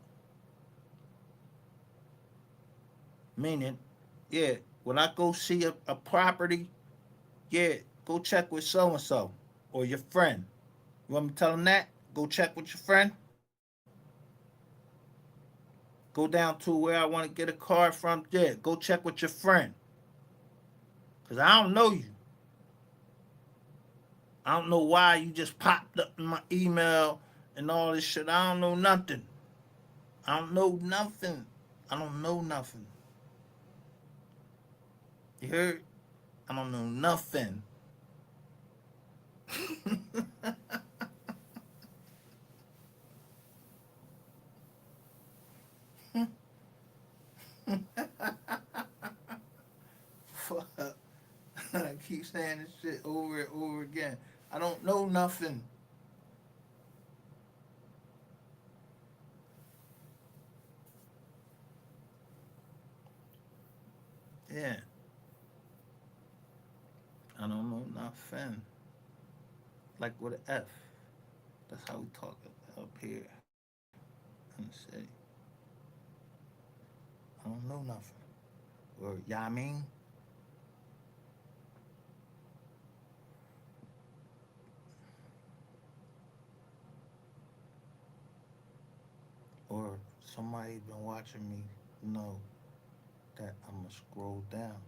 Meaning, yeah, when I go see a property, yeah, go check with so and so or your friend. You want me to tell them that? Go check with your friend. Go down to where I want to get a car from. Yeah, go check with your friend. Because I don't know you. I don't know why you just popped up in my email and all this shit. I don't know nothing. I don't know nothing. I don't know nothing. You heard? I don't know nothing. Fuck. I keep saying this shit over and over again. I don't know nothing. Yeah. I don't know nothing. Like with an F. That's how we talk up here in the city. I don't know nothing. Or, yeah, I mean? Or somebody been watching me know that I'm going to scroll down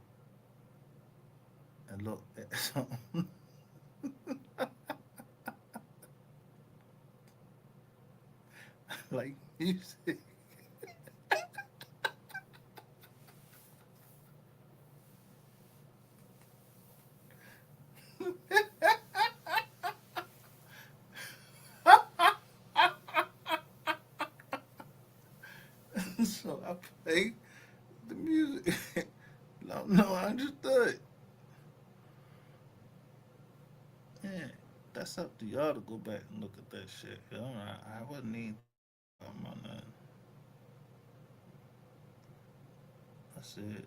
and look at something. Like music. So I played the music. No, no, I understood. Yeah, that's up to y'all to go back and look at that shit. I wasn't even talking about nothing. I said,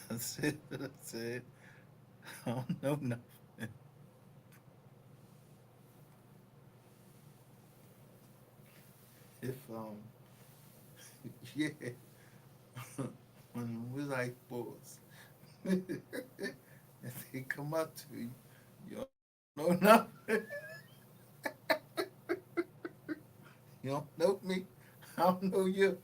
I said what I said. I don't know nothing. If yeah, when we like boys, if they come up to you, you don't know nothing. You don't know me. I don't know you.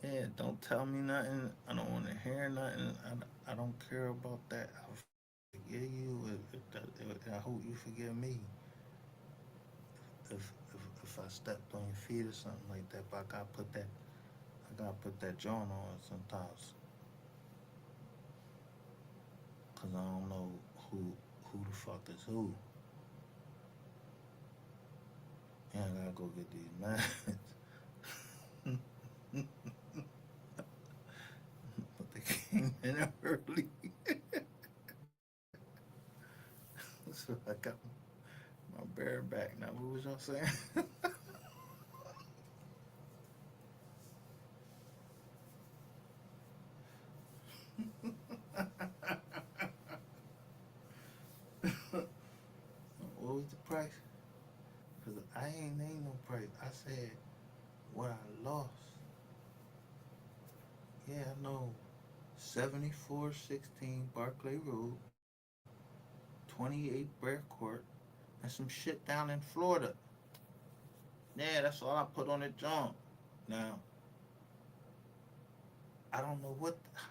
Yeah, don't tell me nothing. I don't want to hear nothing. I don't care about that. I'll forgive you if I hope you forgive me if I stepped on your feet or something like that. But I gotta put that joint on sometimes because I don't know who the fuck is who. Yeah, I gotta go get these meds. But they came in early, so I got my bear back. Now, what was y'all saying? What was the price? Cause I ain't named no price. I said what I lost. Yeah, I know. 7416 Barclay Road, 28 Bear Court, and some shit down in Florida. Yeah, that's all I put on the junk. Now, I don't know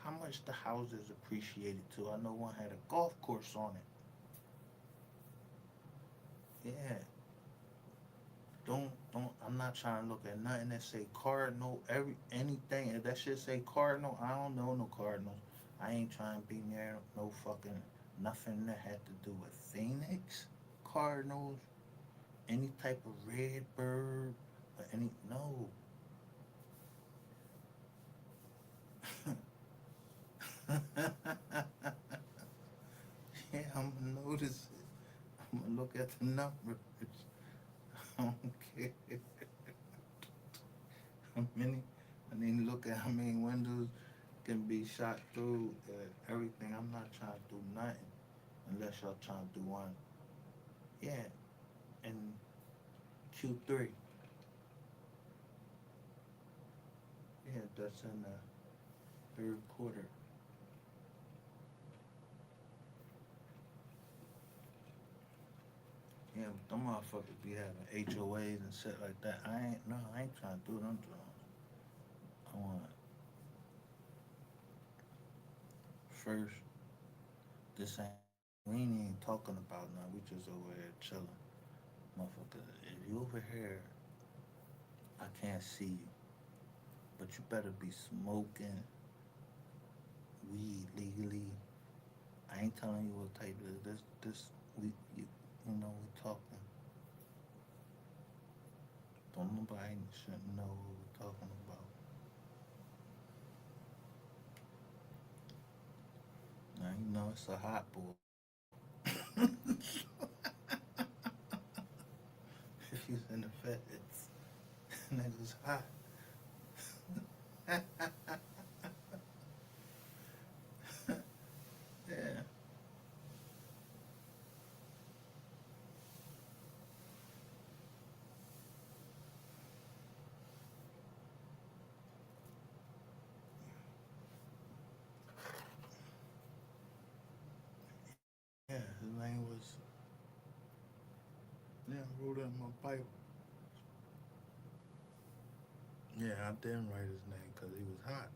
how much the houses appreciated to. I know one had a golf course on it. Yeah, don't. I'm not trying to look at nothing that say Cardinal. Anything if that shit say Cardinal, I don't know no Cardinals. I ain't trying to be near no fucking nothing that had to do with Phoenix, Cardinals, any type of red bird, or any no. Yeah, I'm gonna notice it. I'm gonna look at the numbers. I don't care. How many? I need to look at how many windows can be shot through. Everything. I'm not trying to do nothing unless y'all trying to do one. Yeah, in Q3. Yeah, that's in the third quarter. Yeah, but them motherfuckers be having HOAs and shit like that. I ain't trying to do them drugs. I want first, this ain't, we ain't even talking about nothing. We just over here chilling. Motherfucker, if you over here, I can't see you. But you better be smoking weed legally. I ain't telling you what type of we, you know, we talking. Don't nobody shouldn't know what we're talking about. Now, you know, it's a hot boy. If he's in the feds, niggas hot. Yeah, yeah, his name was, yeah, I wrote it in my Bible. Yeah, I didn't write his name because he was hot.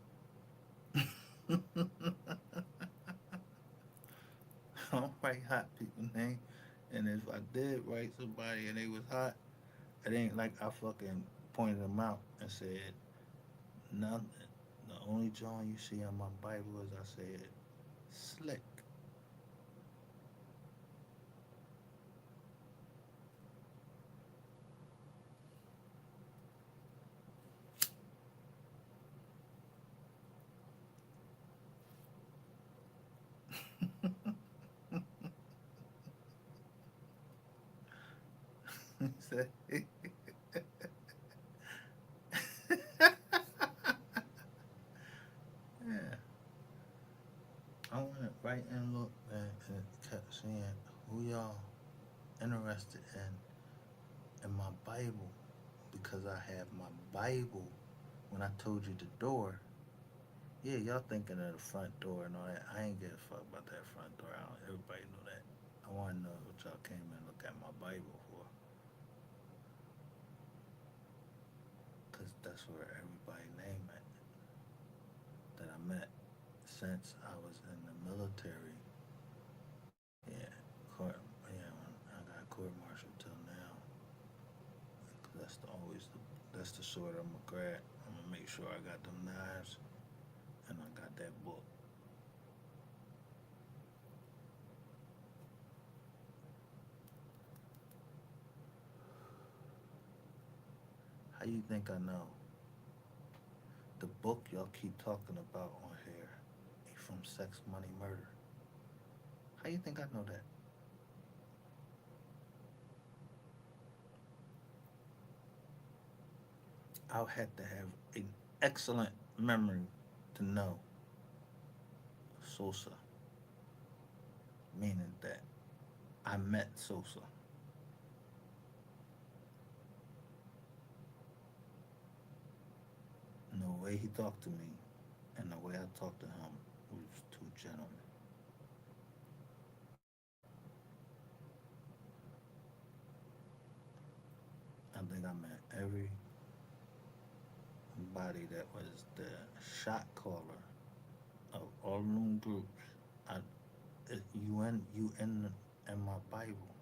I don't write hot people name. And if I did write somebody and they was hot, it ain't like I fucking pointed them out and said nothing. The only John you see on my Bible is I said slick. He said, yeah. I went right and looked and kept seeing who y'all interested in my Bible because I have my Bible. When I told you the door, yeah, y'all thinking of the front door and all that. I ain't give a fuck about that front door. Everybody know that. I want to know what y'all came and look at my Bible for, cause that's where everybody name at that I met since I was in the military. Yeah, court. Yeah, when I got court martial till now. 'Cause that's the sword I'm gonna grab. I'm gonna make sure I got them knives and I got that book. How you think I know? The book y'all keep talking about on here ain't from Sex, Money, Murder. How you think I know that? I had to have an excellent memory to know Sosa, meaning that I met Sosa. And the way he talked to me and the way I talked to him was two gentlemen. think I met everybody that was the shot caller of all them groups. I, in my Bible.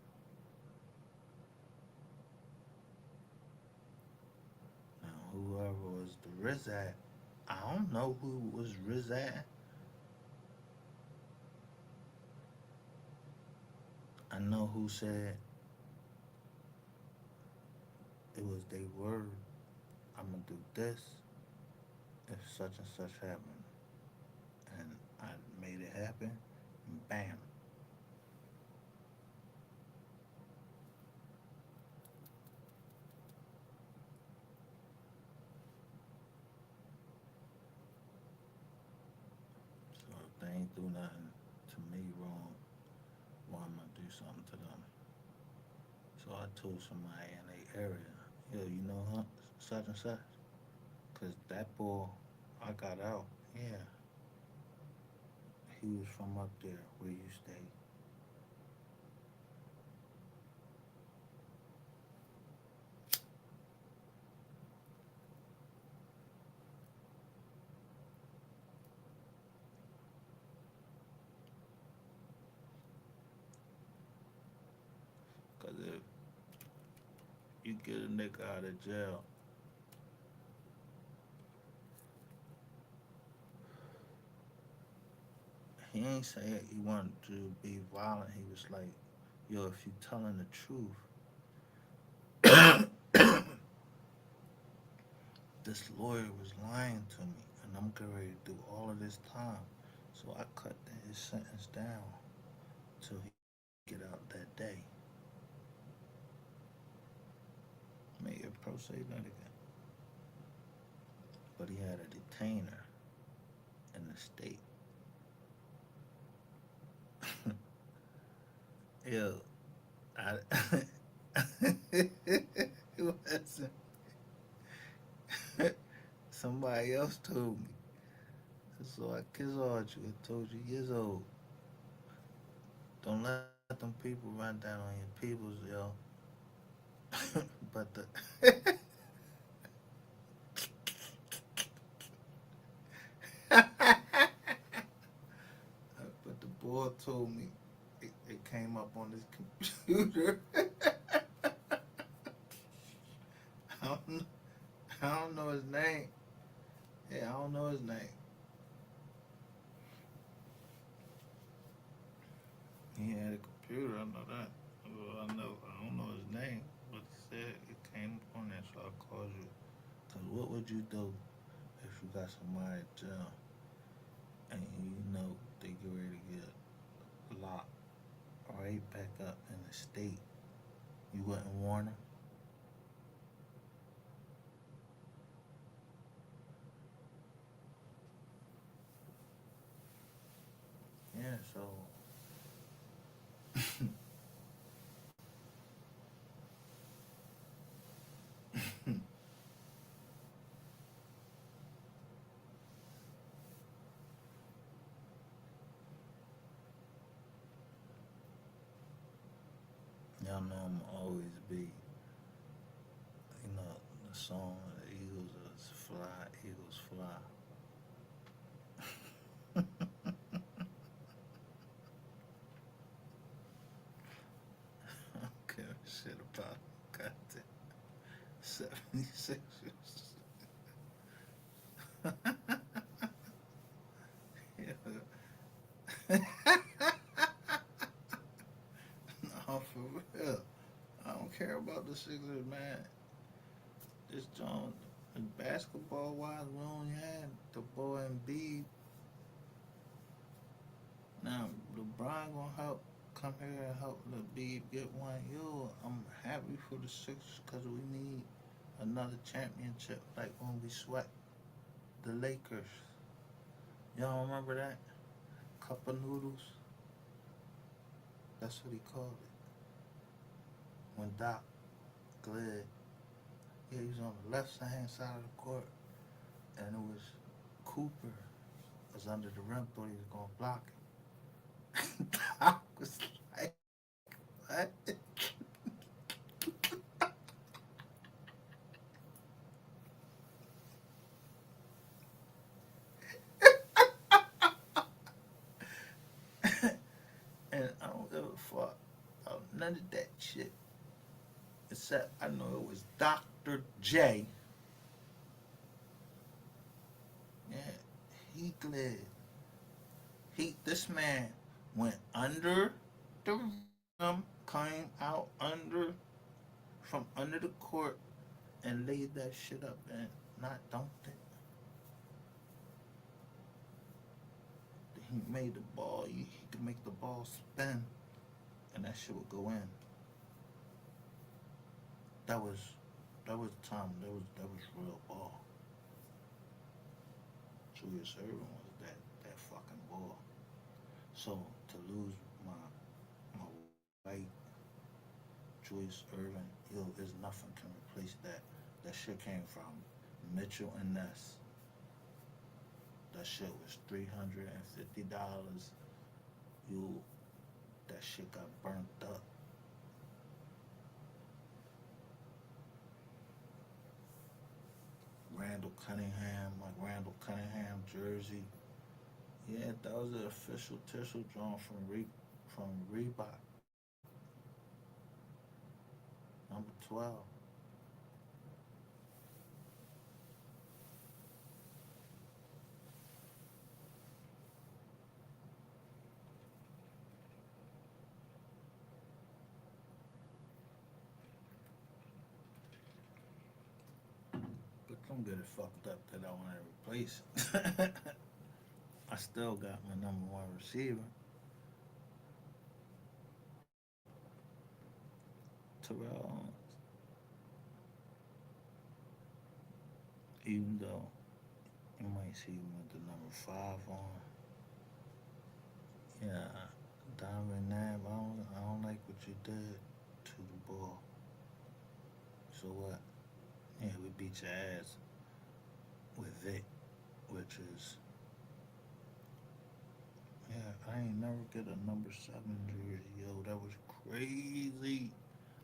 Now, whoever was the Rizat, I don't know who was Rizat. I know who said it was their word. I'm gonna do this if such and such happened, and I made it happen. And bam. So if they ain't do nothing to me wrong, why am I do something to them? So I told somebody in their area, yo, you know huh, such and such, cause that boy I got out. Yeah, he was from up there where you stay. Cause if you get a nigga out of jail, he ain't say he wanted to be violent. He was like, yo, if you telling the truth, this lawyer was lying to me, and I'm getting ready to do all of this time. So I cut his sentence down till he get out that day. Made a pro say that again. But he had a detainer in the state. Yo, I, it wasn't. Somebody else told me. So I kiss all you. I told you years old. Don't let them people run down on your peoples, yo. But the but the boy told me it came up on his computer. I don't, I don't know his name. Yeah, I don't know his name. He had a computer. I know that. Well, I don't know his name, but he said it came up on there, so I called you. Cause what would you do if you got somebody in jail and you know they get ready to get locked right back up in the state? You wouldn't warn them. Yeah, so y'all know I'm always be, you know, the song of the Eagles is "Fly, Eagles Fly." I don't care shit about goddamn 76ers. No, for real. I don't care about the Sixers, man. This John, basketball wise, we only had the boy and B. Now, LeBron gonna help come here and help the B get one. Yo, I'm happy for the Sixers because we need another championship like when we swept the Lakers. Y'all remember that? Cup of noodles? That's what he called it. When Doc Glad, yeah, he was on the left hand side of the court, and it was Cooper was under the rim, thought he was gonna block it. Doc was like, "What?" none of that shit. Except I know it was Dr. J. Yeah, he glid. This man went under the rim, came out from under the court and laid that shit up and not dunked it. He made the ball. He could make the ball spin, and that shit would go in. That was the time. That was real ball. Julius Erving was that fucking ball. So to lose my white Julius Erving, there's nothing can replace that. That shit came from Mitchell and Ness. That shit was $350. That shit got burnt up. Randall Cunningham jersey. Yeah, that was an official tissue drawn from Reebok. Number 12. But don't get it fucked up that I want to replace it. I still got my number one receiver, Terrell Owens. Even though you might see him with the number 5 on. Yeah, Donovan Nab, I don't like what you did to the ball. So what? Yeah, we beat your ass with Vic, which is, yeah, I ain't never get a number 7 jersey. Yo, that was crazy.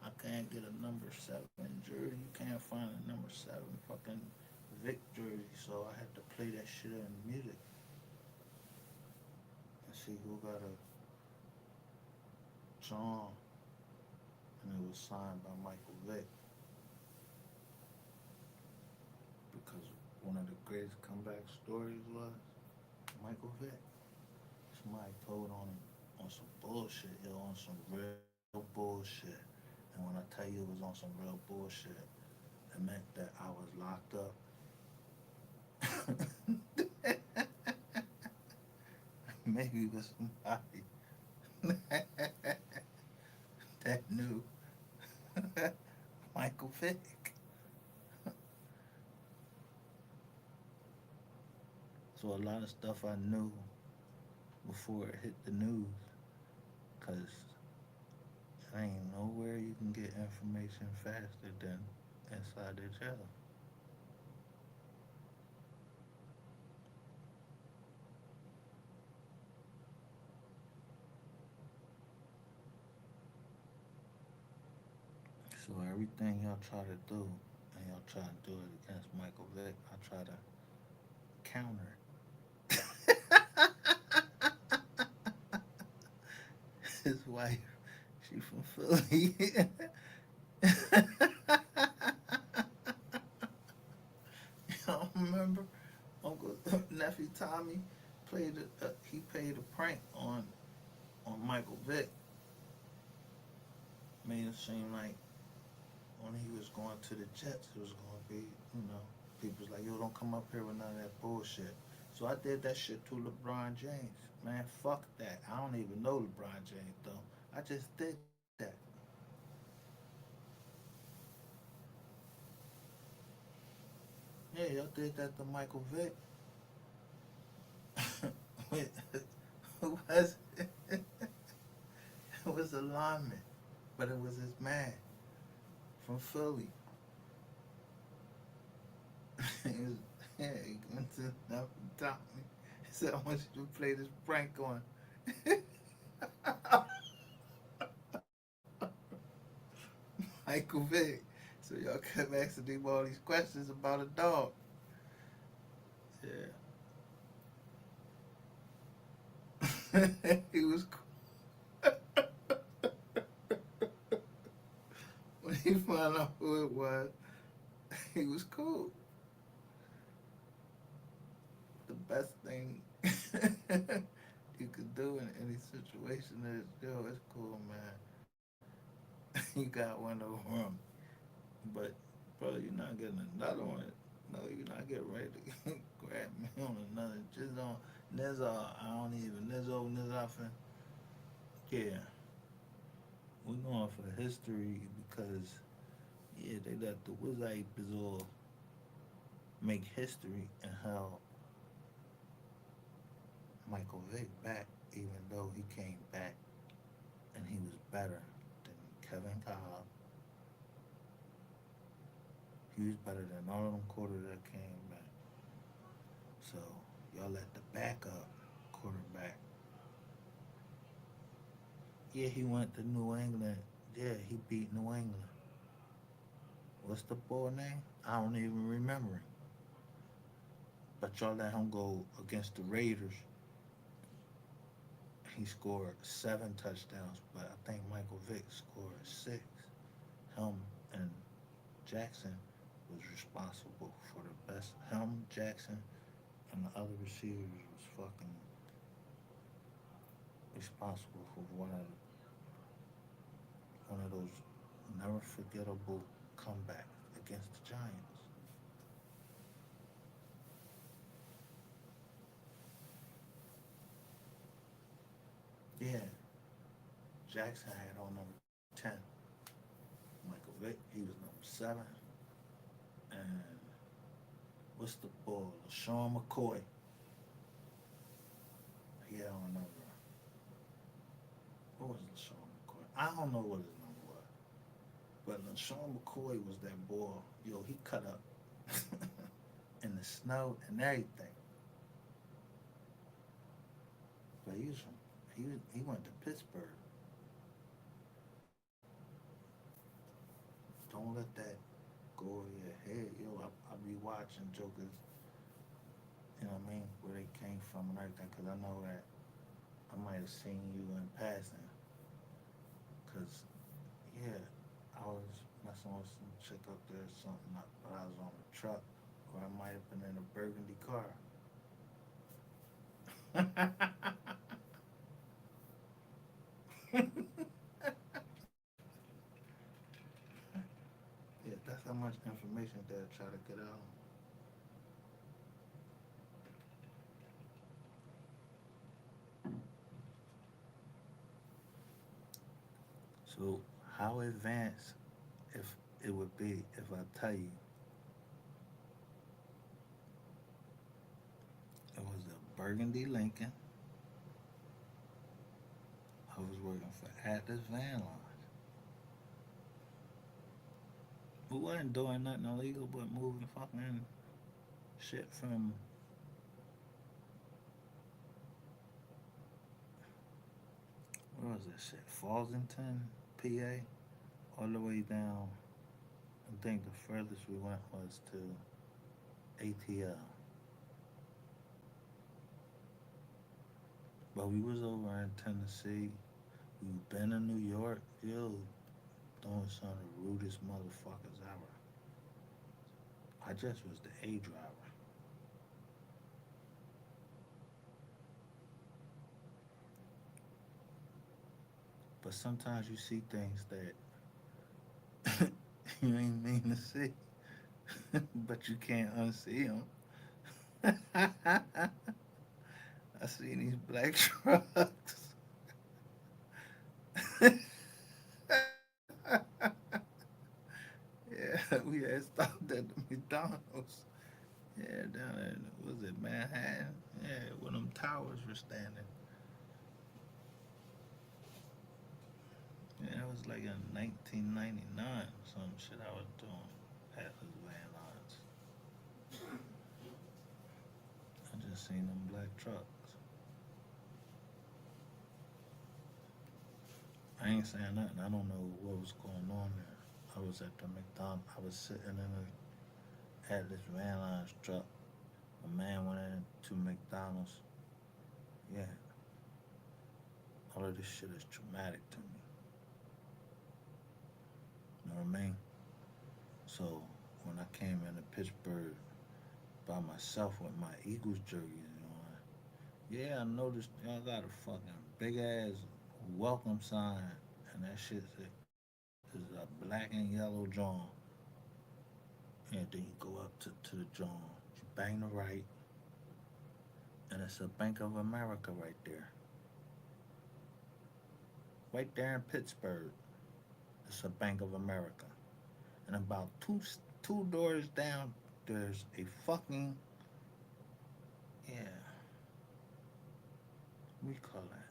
I can't get a number 7 jersey. You can't find a number 7 fucking Vic jersey. So I had to play that shit in music and see who got a John. And it was signed by Michael Vick. Because one of the greatest comeback stories was Michael Vick. Somebody told on some bullshit, on some real bullshit. And when I tell you it was on some real bullshit, it meant that I was locked up. Maybe it was somebody that knew Michael Vick. So a lot of stuff I knew before it hit the news, because there ain't nowhere you can get information faster than inside the jail. So everything y'all try to do, and y'all try to do it against Michael Vick, I try to counter. His wife, she from Philly. Y'all remember Uncle Nephew Tommy he played a prank on Michael Vick. Made it seem like when he was going to the Jets, it was going to be, people was like, yo, don't come up here with none of that bullshit. So I did that shit to LeBron James. Man, fuck that. I don't even know LeBron James, though. I just did that. Yeah, y'all did that to Michael Vick. Who was it? It was a lineman, but it was his man from Philly. He went to Tommy. He said, I want you to play this prank on Michael Vick. So y'all kept asking him all these questions about a dog. Yeah. He was cool. When he found out who it was, he was cool. The best thing you could do in any situation is, yo, it's cool, man. You got one over him, but bro, you're not getting another one. No, you're not getting ready to grab me on another. Just on Nizar. I don't even Nizzo Nizoffin. Yeah, we're going for history because yeah, they let the Wizard Bazaar make history and how Michael Vick back, even though he came back and he was better than Kevin Cobb. He was better than all of them quarters that came back. So y'all let the backup quarterback. Yeah, he went to New England. Yeah, he beat New England. What's the boy name? I don't even remember. But y'all let him go against the Raiders. He scored 7 touchdowns, but I think Michael Vick scored 6. Him and Jackson was responsible for the best. Him, Jackson, and the other receivers was fucking responsible for one of those never forgettable comebacks against the Giants. Yeah, Jackson had on number 10. Michael Vick, he was number 7. And what's the ball? LaShawn McCoy. He had on number. What was LaShawn McCoy? I don't know what his number was. But LaShawn McCoy was that ball. Yo, he cut up in the snow and everything. But he went to Pittsburgh. Don't let that go over your head. Yo, I be watching jokers, you know what I mean, where they came from and everything, because I know that I might have seen you in passing. Because, yeah, I was messing with some chick up there or something, but I was on a truck, or I might have been in a burgundy car. Yeah, that's how much information they'll try to get out. So, how advanced if it would be if I tell you it was a burgundy Lincoln. I was working for Atlas Van Lines. We wasn't doing nothing illegal but moving fucking shit from where was that shit? Fallsington, PA, all the way down. I think the furthest we went was to ATL. But we was over in Tennessee. We been in New York. Yo, doing some of the rudest motherfuckers ever. I just was the A driver. But sometimes you see things that you ain't mean to see, but you can't unsee them. I see these black trucks. Yeah, we had stopped at the McDonald's. Yeah, down in, was it Manhattan? Yeah, when them towers were standing. Yeah, it was like in 1999 or some shit I was doing at the van lines. I just seen them black trucks. I ain't saying nothing. I don't know what was going on there. I was at the McDonald's. I was sitting in at this van lines truck. A man went into McDonald's. Yeah, all of this shit is traumatic to me. You know what I mean? So when I came into Pittsburgh by myself with my Eagles jerseys on, yeah, I noticed y'all got a fucking big ass welcome sign, and that shit is a black and yellow John. And then you go up to the John, you bang the right, and it's a Bank of America right there. Right there in Pittsburgh, it's a Bank of America. And about two doors down, there's a fucking, yeah, what do you call that?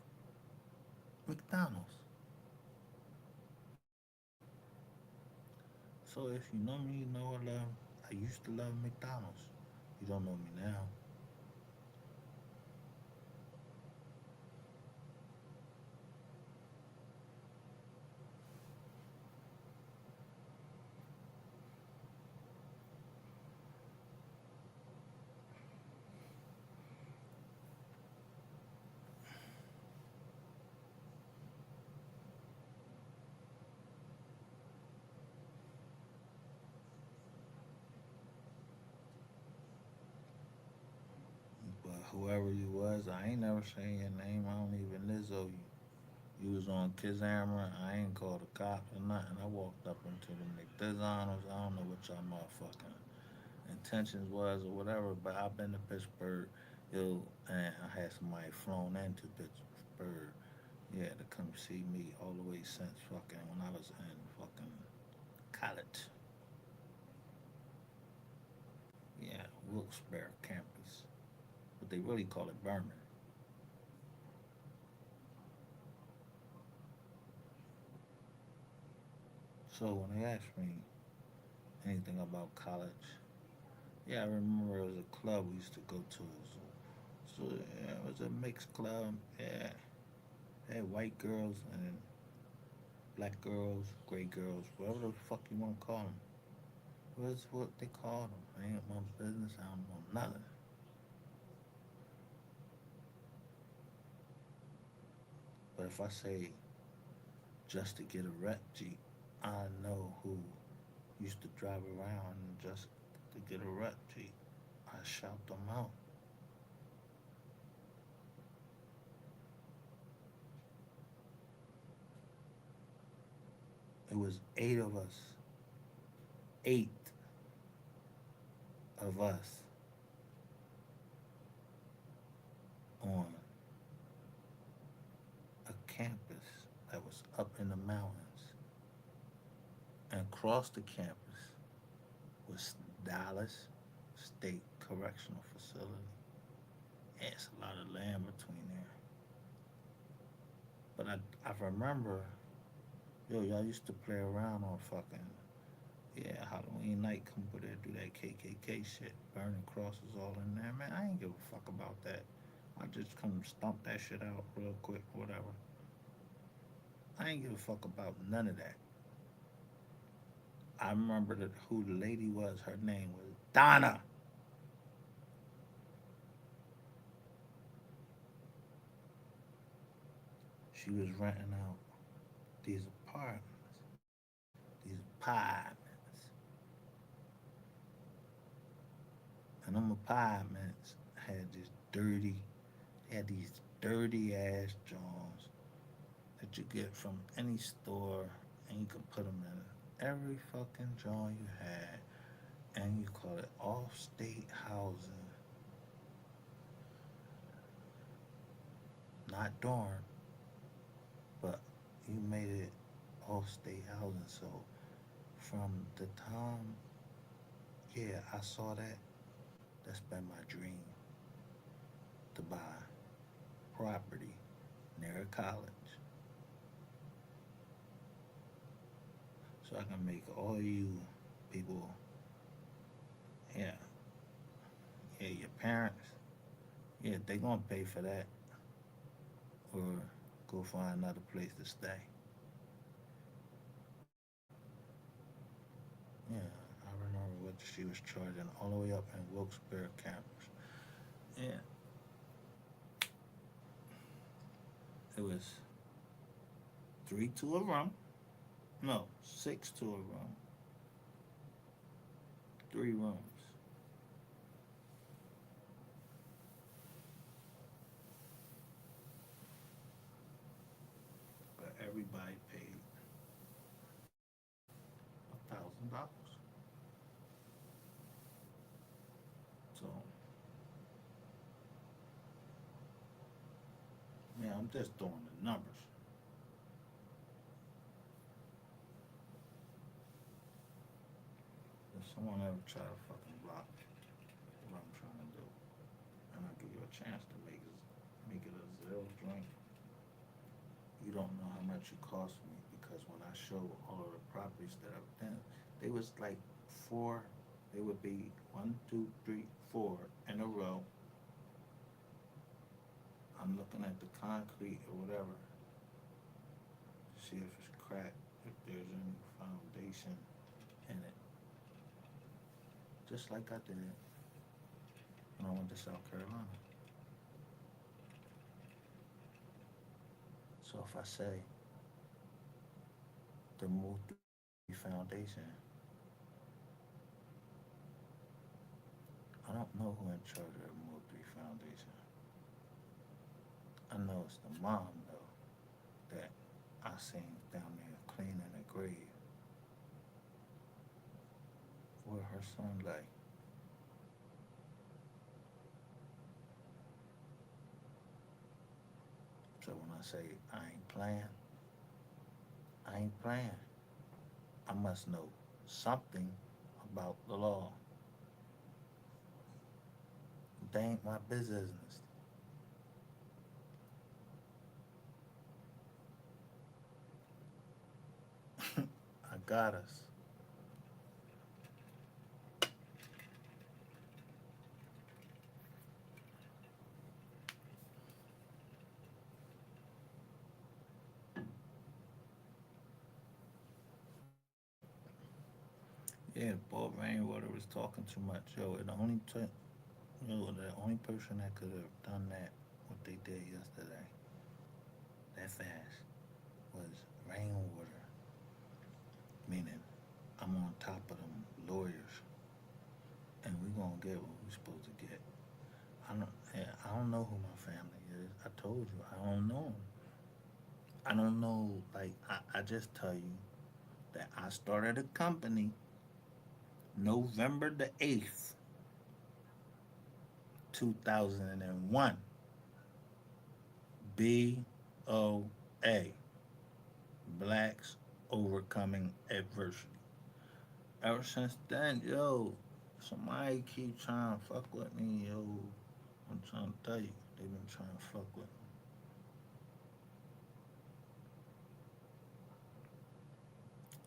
McDonald's. So if you know me, you know I used to love McDonald's. You don't know me now. But whoever you was, I ain't never saying your name. I don't even Lizzo you. You was on Kids Hammer. I ain't called the cops or nothing. I walked up into the McDonald's. I don't know what y'all motherfucking intentions was or whatever, but I've been to Pittsburgh, yo, and I had somebody flown into Pittsburgh, yeah, to come see me all the way since fucking when I was in fucking college. Yeah, Wilkes-Barre campus, but they really call it Berman. So when they asked me anything about college, yeah, I remember it was a club we used to go to. So yeah, it was a mixed club. Yeah, they had white girls and then black girls, gray girls, whatever the fuck you want to call them. What's what they call them? Ain't my business. I don't know nothing. But if I say just to get a rep Jeep, I know who used to drive around just to get a rep Jeep. I shout them out. It was eight of us, eight of us on a campus that was up in the mountains. And across the campus was Dallas State Correctional Facility. Yeah, it's a lot of land between there. But I remember, yo, y'all used to play around on fucking, yeah, Halloween night, come over there, do that KKK shit, burning crosses all in there. Man, I ain't give a fuck about that. I just come stomp that shit out real quick, whatever. I ain't give a fuck about none of that. I remember who the lady was. Her name was Donna. She was renting out these apartments, these apartments, and them apartments had this dirty, had these dirty ass Johns that you get from any store, and you could put them in every fucking John you had, and you call it off-state housing, not dorm, but you made it off-state housing. So from the time, yeah, I saw that, that's been my dream to buy property near a college so I can make all you people, yeah, yeah, your parents, yeah, they gonna pay for that or go find another place to stay. Yeah, I remember what she was charging all the way up in Wilkes-Barre campus. Yeah, it was 3 to a room, No, six to a room, 3 rooms. But everybody paid $1,000. So, man, I'm just throwing the numbers. If someone ever try to fucking block what I'm trying to do, and I give you a chance to make it a zero drink, you don't know how much it cost me because when I show all of the properties that I've done, they was like four. They would be one, two, three, four in a row. I'm looking at the concrete or whatever to see if it's cracked, if there's any foundation in it. Just like I did when I went to South Carolina. So if I say the multi foundation, I don't know who in charge of the multi foundation. I know it's the mom though that I seen down there cleaning a grave. What her son like? So when I say I ain't playing, I ain't playing. I must know something about the law. They ain't my business. I got us. Yeah, Bob Rainwater was talking too much. Yo, the only person that could have done that, what they did yesterday, that fast, was Rainwater. Meaning, I'm on top of them lawyers, and we gonna get what we supposed to get. I don't know who my family is. I told you, I don't know 'em. I don't know. Like, I just tell you that I started a company November the 8th, 2001. BOA. Blacks Overcoming Adversity. Ever since then, yo, somebody keep trying to fuck with me, yo. I'm trying to tell you, they've been trying to fuck with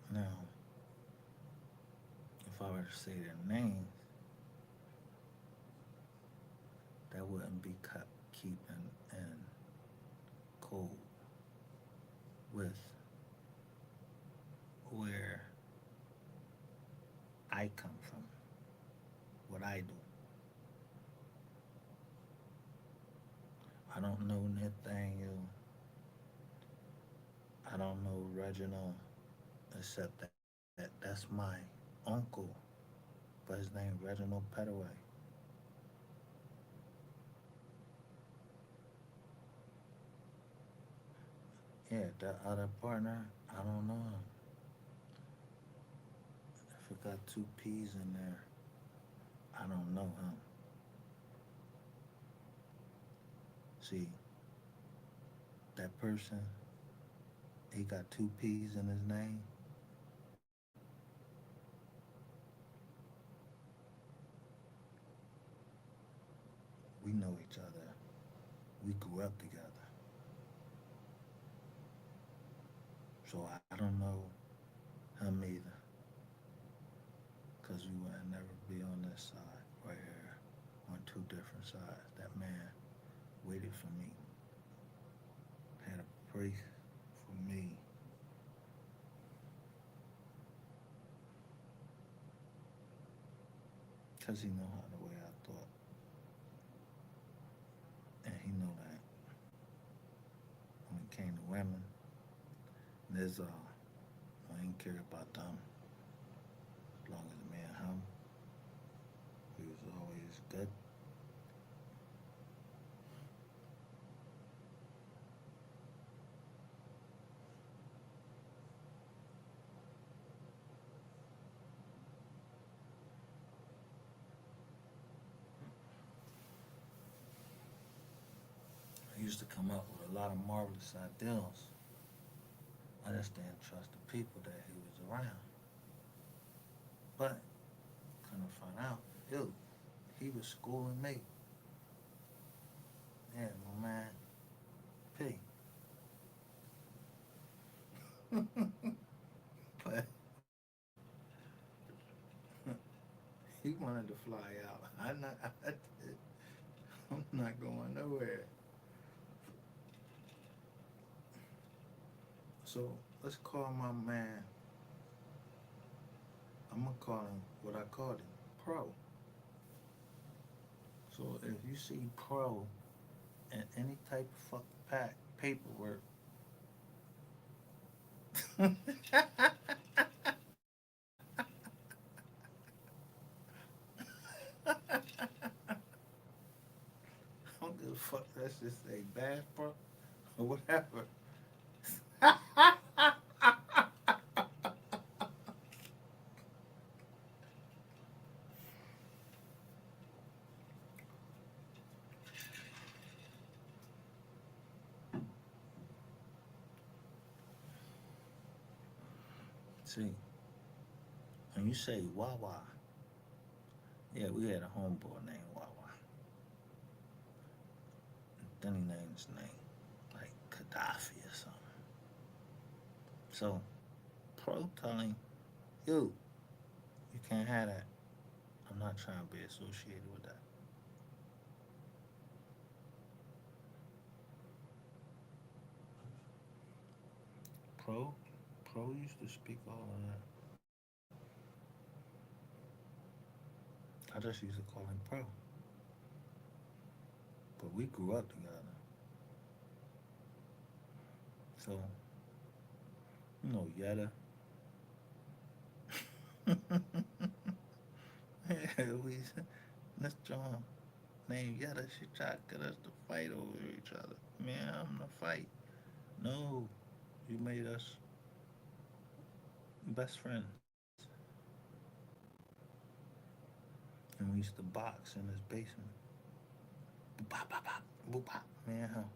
me. Now, if I were to say their names, that wouldn't be keeping in code with where I come from, what I do. I don't know Nathaniel. I don't know Reginald, except that that's my uncle, but his name Reginald Petaway. Yeah, that other partner, I don't know him. If it got two P's in there, I don't know him. See, that person, he got two P's in his name. We know each other. We grew up together. So I don't know him either. Because we would never be on this side right here on two different sides. That man waited for me, had a pray for me. Because he know how the way I thought. And he know that when it came to women, there's we ain't care about them as long as me and him. We was always good. He used to come up with a lot of marvelous ideals. I just didn't trust the people that he was around. But couldn't find out, yo, he was schooling me. Yeah, my man P. But he wanted to fly out. I'm not going nowhere. So let's call my man. I'm gonna call him what I called him, Pro. So if you see Pro in any type of fucking paperwork, I don't give a fuck. Let's just say Bass Pro or whatever. See, when you say Wawa, yeah, we had a homeboy named Wawa. Then he named his name like Gaddafi or something. So Pro telling you, you can't have that. I'm not trying to be associated with that. Pro, Pro used to speak all of that. I just used to call him Pro. But we grew up together. So, Yetta. Yeah, this John named Yetta, she tried to get us to fight over each other. Man, I'm gonna fight. No, you made us best friends. And we used to box in his basement. Boop, bop, bop, bop, boop, bop. Man, huh?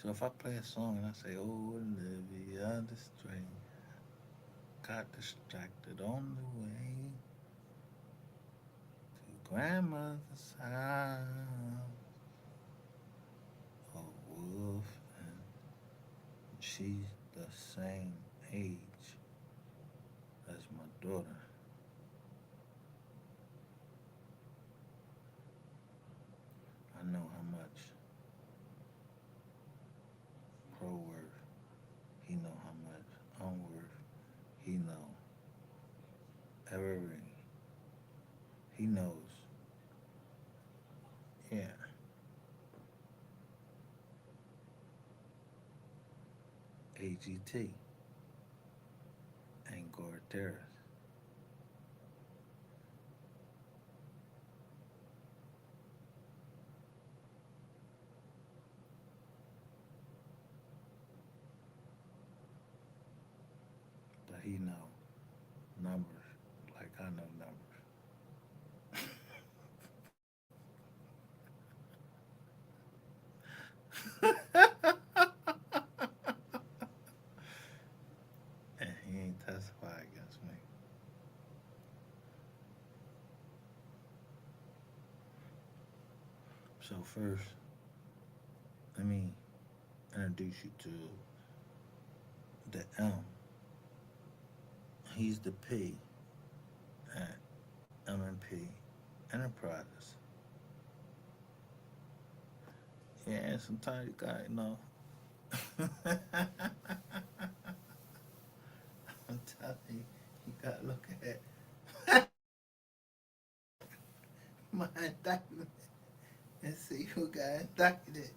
So if I play a song and I say, oh, Olivia, the string got distracted on the way to grandmother's house, a wolf, and she's the same age as my daughter. I know how much pro worth. He know how much I'm worth. He know everything. He knows. Yeah, AGT ain't Gore Terrace. But he know numbers like I know numbers. And he ain't testify against me. So first, let me introduce you to the M. He's the P at M&P Enterprises. Yeah, and sometimes you got, I'm telling you, you gotta look at indictment and see who got indicted.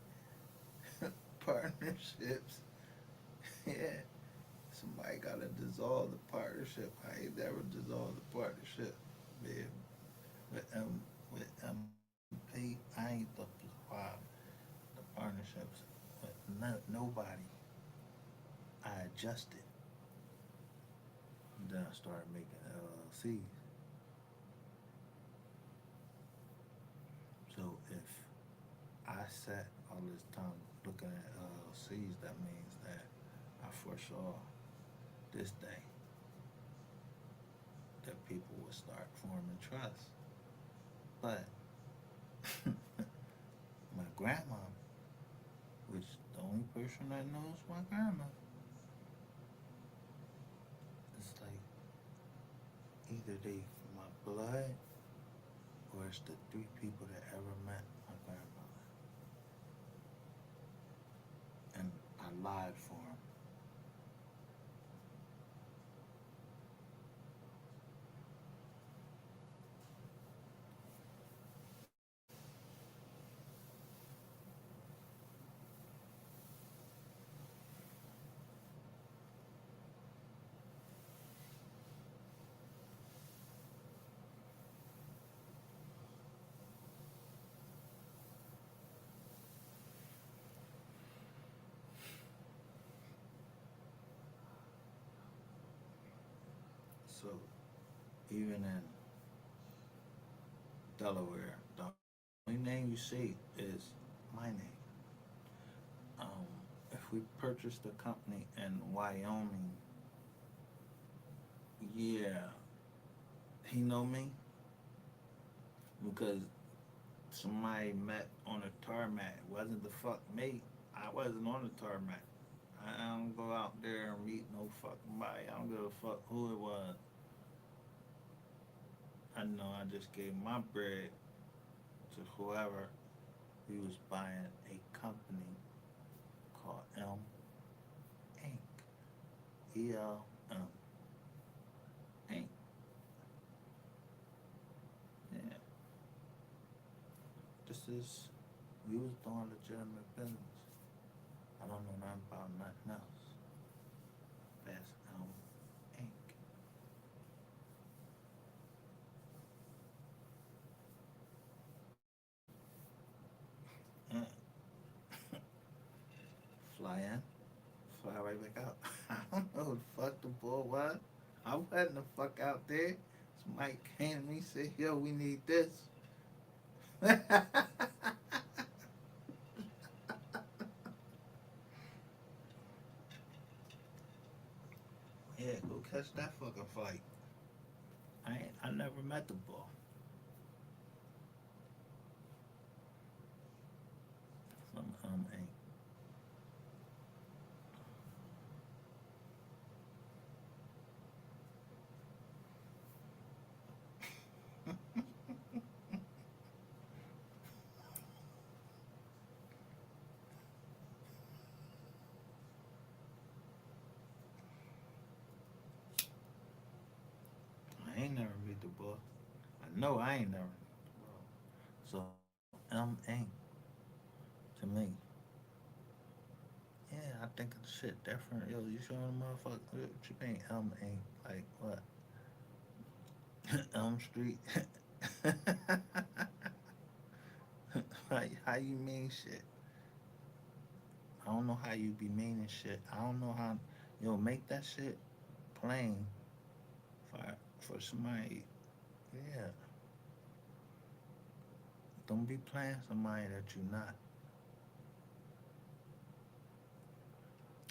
Partnerships. Yeah. Somebody gotta dissolve the partnership. I ain't never dissolved the partnership. Man, with MP, I ain't the file the partnerships with nobody. I adjusted. And then I started making LLCs. So if I sat all this time looking at LLCs, that means that I foresaw this day that people would start forming trust. But my grandma, which the only person that knows my grandma, it's like either they my blood or it's the three people that ever met my grandmother. And I lied for them. So even in Delaware, the only name you see is my name. Um, if we purchased a company in Wyoming, yeah, he know me because somebody met on a tarmac. It wasn't the fuck me. I wasn't on the tarmac. I don't go out there and meet no fucking body. I don't give a fuck who it was. I know I just gave my bread to whoever he was buying a company called M Inc. ELM Inc. Yeah. This is we was doing legitimate business. I don't know nothing about nothing else. That's Inc. Yeah. Fly in, fly right back out. I don't know who the fuck the boy was. I wasn't the fuck out there. Somebody came to me and said, yo, we need this. Yeah, go catch that fucking fight. I never met the boy. From Inc. I ain't never meet the boy. I know I ain't never meet the boy. So Inc. To me, yeah, I think of the shit different. Yo, you showing a motherfucker what you mean Inc. Like what? Elm Street. Like how you mean shit? I don't know how you be meaning shit. I don't know how. Yo, make that shit plain for somebody. Yeah, don't be playing somebody that you not.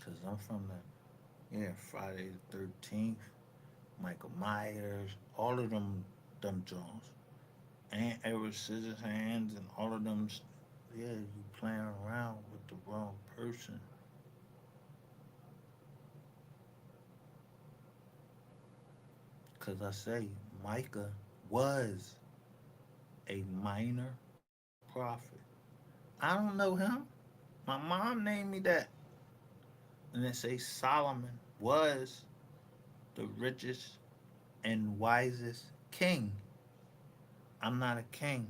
Cause I'm from the Friday the 13th, Michael Myers, all of them Jones, and Edward Scissorhands, and all of them. Yeah, you playing around with the wrong person. Cause I say Micah was a minor prophet. I don't know him. My mom named me that. And it say Solomon was the richest and wisest king. I'm not a king.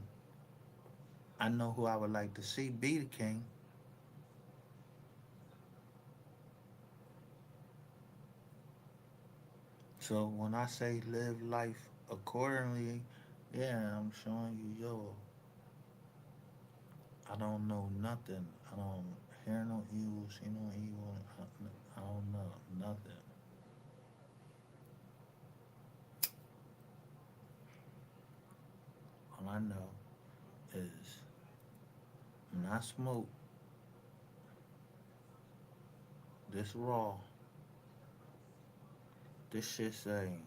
I know who I would like to see be the king. So when I say live life accordingly, yeah, I'm showing you, yo, I don't know nothing. I don't hear no evil, see no evil. I don't know nothing. All I know is when I smoke this raw, this shit saying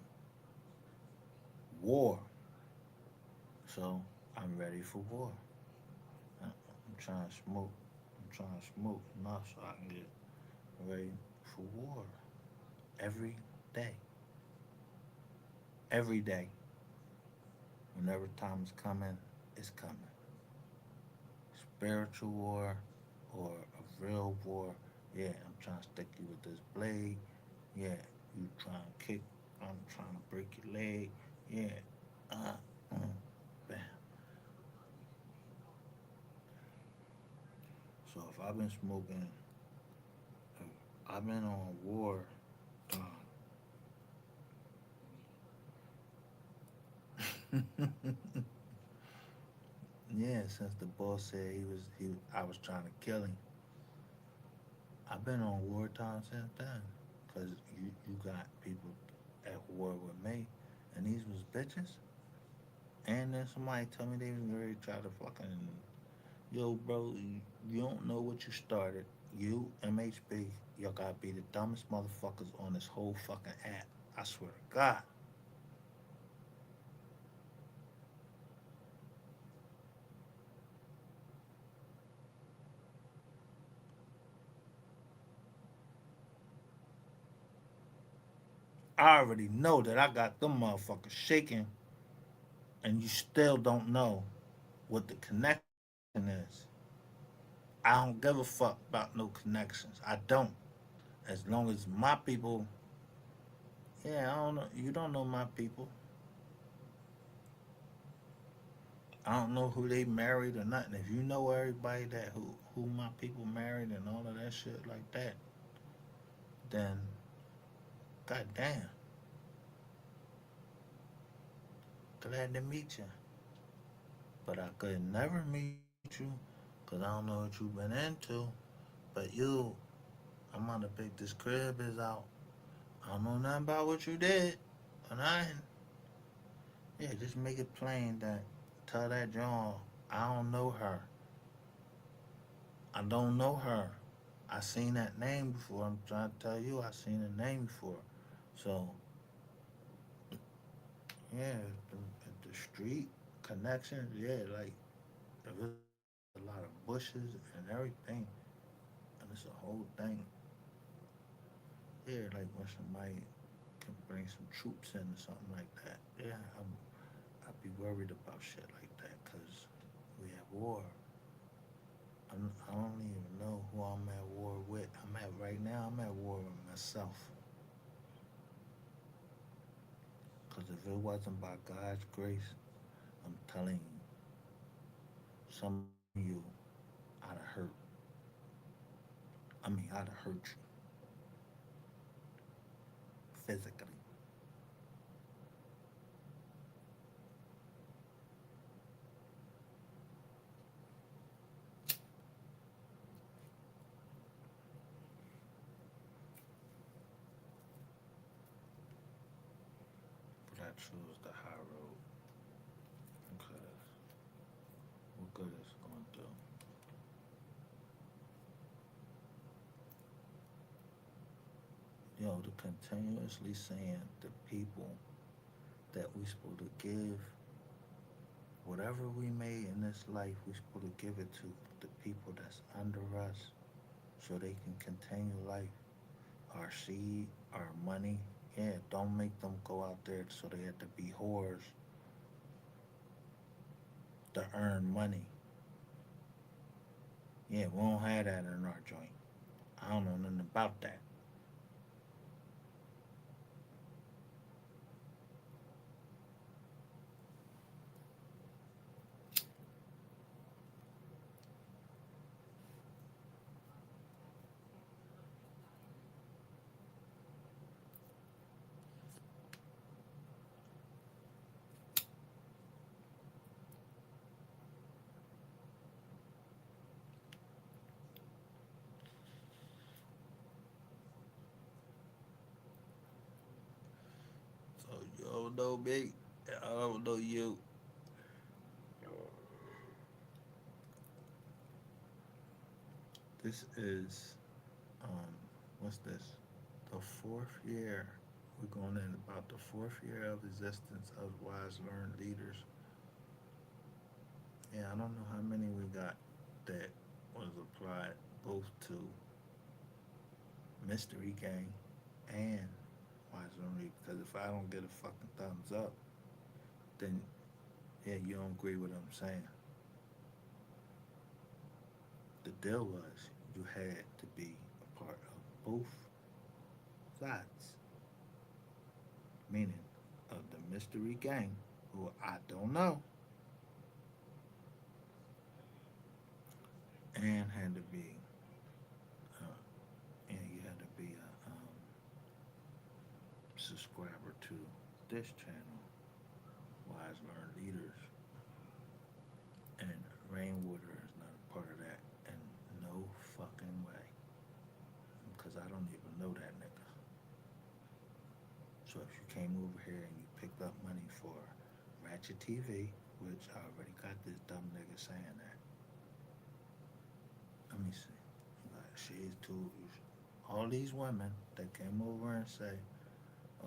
war. So I'm ready for war. I'm trying to smoke. I'm trying to smoke enough so I can get ready for war. Every day. Every day. Whenever time is coming, it's coming. Spiritual war or a real war. Yeah, I'm trying to stick you with this blade. Yeah, you trying to kick. I'm trying to break your leg. Yeah. Uh, uh, bam. So if I've been smoking, I've been on war time. Yeah, since the boss said I was trying to kill him. I've been on wartime since then. Cause you got people at war with me, and these was bitches. And then somebody told me they was ready to try to fucking, yo, bro, you don't know what you started. You, MHB, y'all gotta be the dumbest motherfuckers on this whole fucking app. I swear to God. I already know that I got them motherfuckers shaking, and you still don't know what the connection is. I don't give a fuck about no connections. I don't. As long as my people, yeah, I don't know. You don't know my people. I don't know who they married or nothing. If you know everybody that who my people married and all of that shit like that, then goddamn, glad to meet you. But I could never meet you because I don't know what you've been into. But you, I'm gonna pick this crib is out. I don't know nothing about what you did, but yeah, just make it plain that tell that John I don't know her. I don't know her. I seen that name before. I'm trying to tell you, I seen the name before. So yeah, the street connections, yeah, like there was a lot of bushes and everything, and it's a whole thing. Yeah, like when somebody can bring some troops in or something like that. Yeah, I'd be worried about shit like that because we at war. I don't even know who I'm at war with. I'm at right now. I'm at war with myself. Because if it wasn't by God's grace, I'm telling you, some of you, I'd have hurt. I'd have hurt you physically. But I choose the high road because what good is it going to do? To continuously saying the people that we supposed to give whatever we made in this life, we supposed to give it to the people that's under us so they can continue life. Our seed, our money, yeah, don't make them go out there so they have to be whores to earn money. Yeah, we don't have that in our joint. I don't know nothing about that. You don't know me. I don't know you. This is what's this? The fourth year. We're going in about the fourth year of existence of Wise Learned Leaders. Yeah, I don't know how many we got that was applied both to Mystery Gang and Wise Learned Leaders. Because if I don't get a fucking thumbs up, then yeah, you don't agree with what I'm saying. The deal was you had to be a part of both sides, meaning of the Mystery Gang, who I don't know, and had to be, uh, and you had to be a subscriber to this channel, Wise Learned Leaders, and Rainwater is not a part of that in no fucking way, because I don't even know that nigga. So if you came over here and you picked up money for Ratchet TV, which I already got this dumb nigga saying that. Let me see. Like she's too. All these women that came over and say,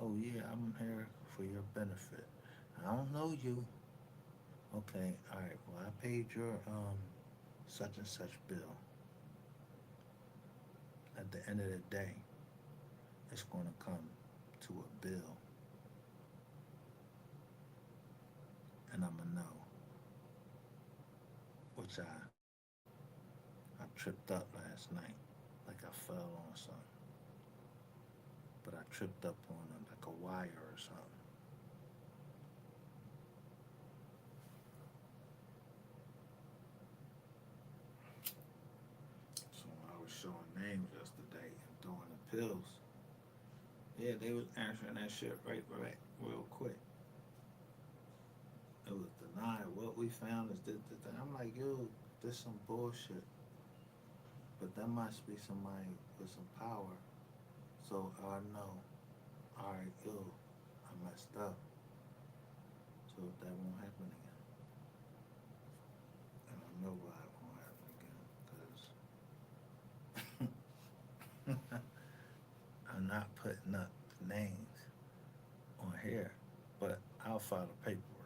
"Oh yeah, I'm here for your benefit." I don't know you. Okay, all right. Well, I paid your such and such bill. At the end of the day, it's going to come to a bill, and I'm gonna know. Which I tripped up last night, like I fell on something, but I tripped up on like a wire or something. So when I was showing names yesterday and throwing the pills, yeah, they was answering that shit right, real quick. It was denied. What we found is that I'm like, yo, this some bullshit. But that must be somebody with some power. So I know, all right, yo, I messed up. So that won't happen again. And I know why it won't happen again. Because I'm not putting up names on here. But I'll file the paperwork.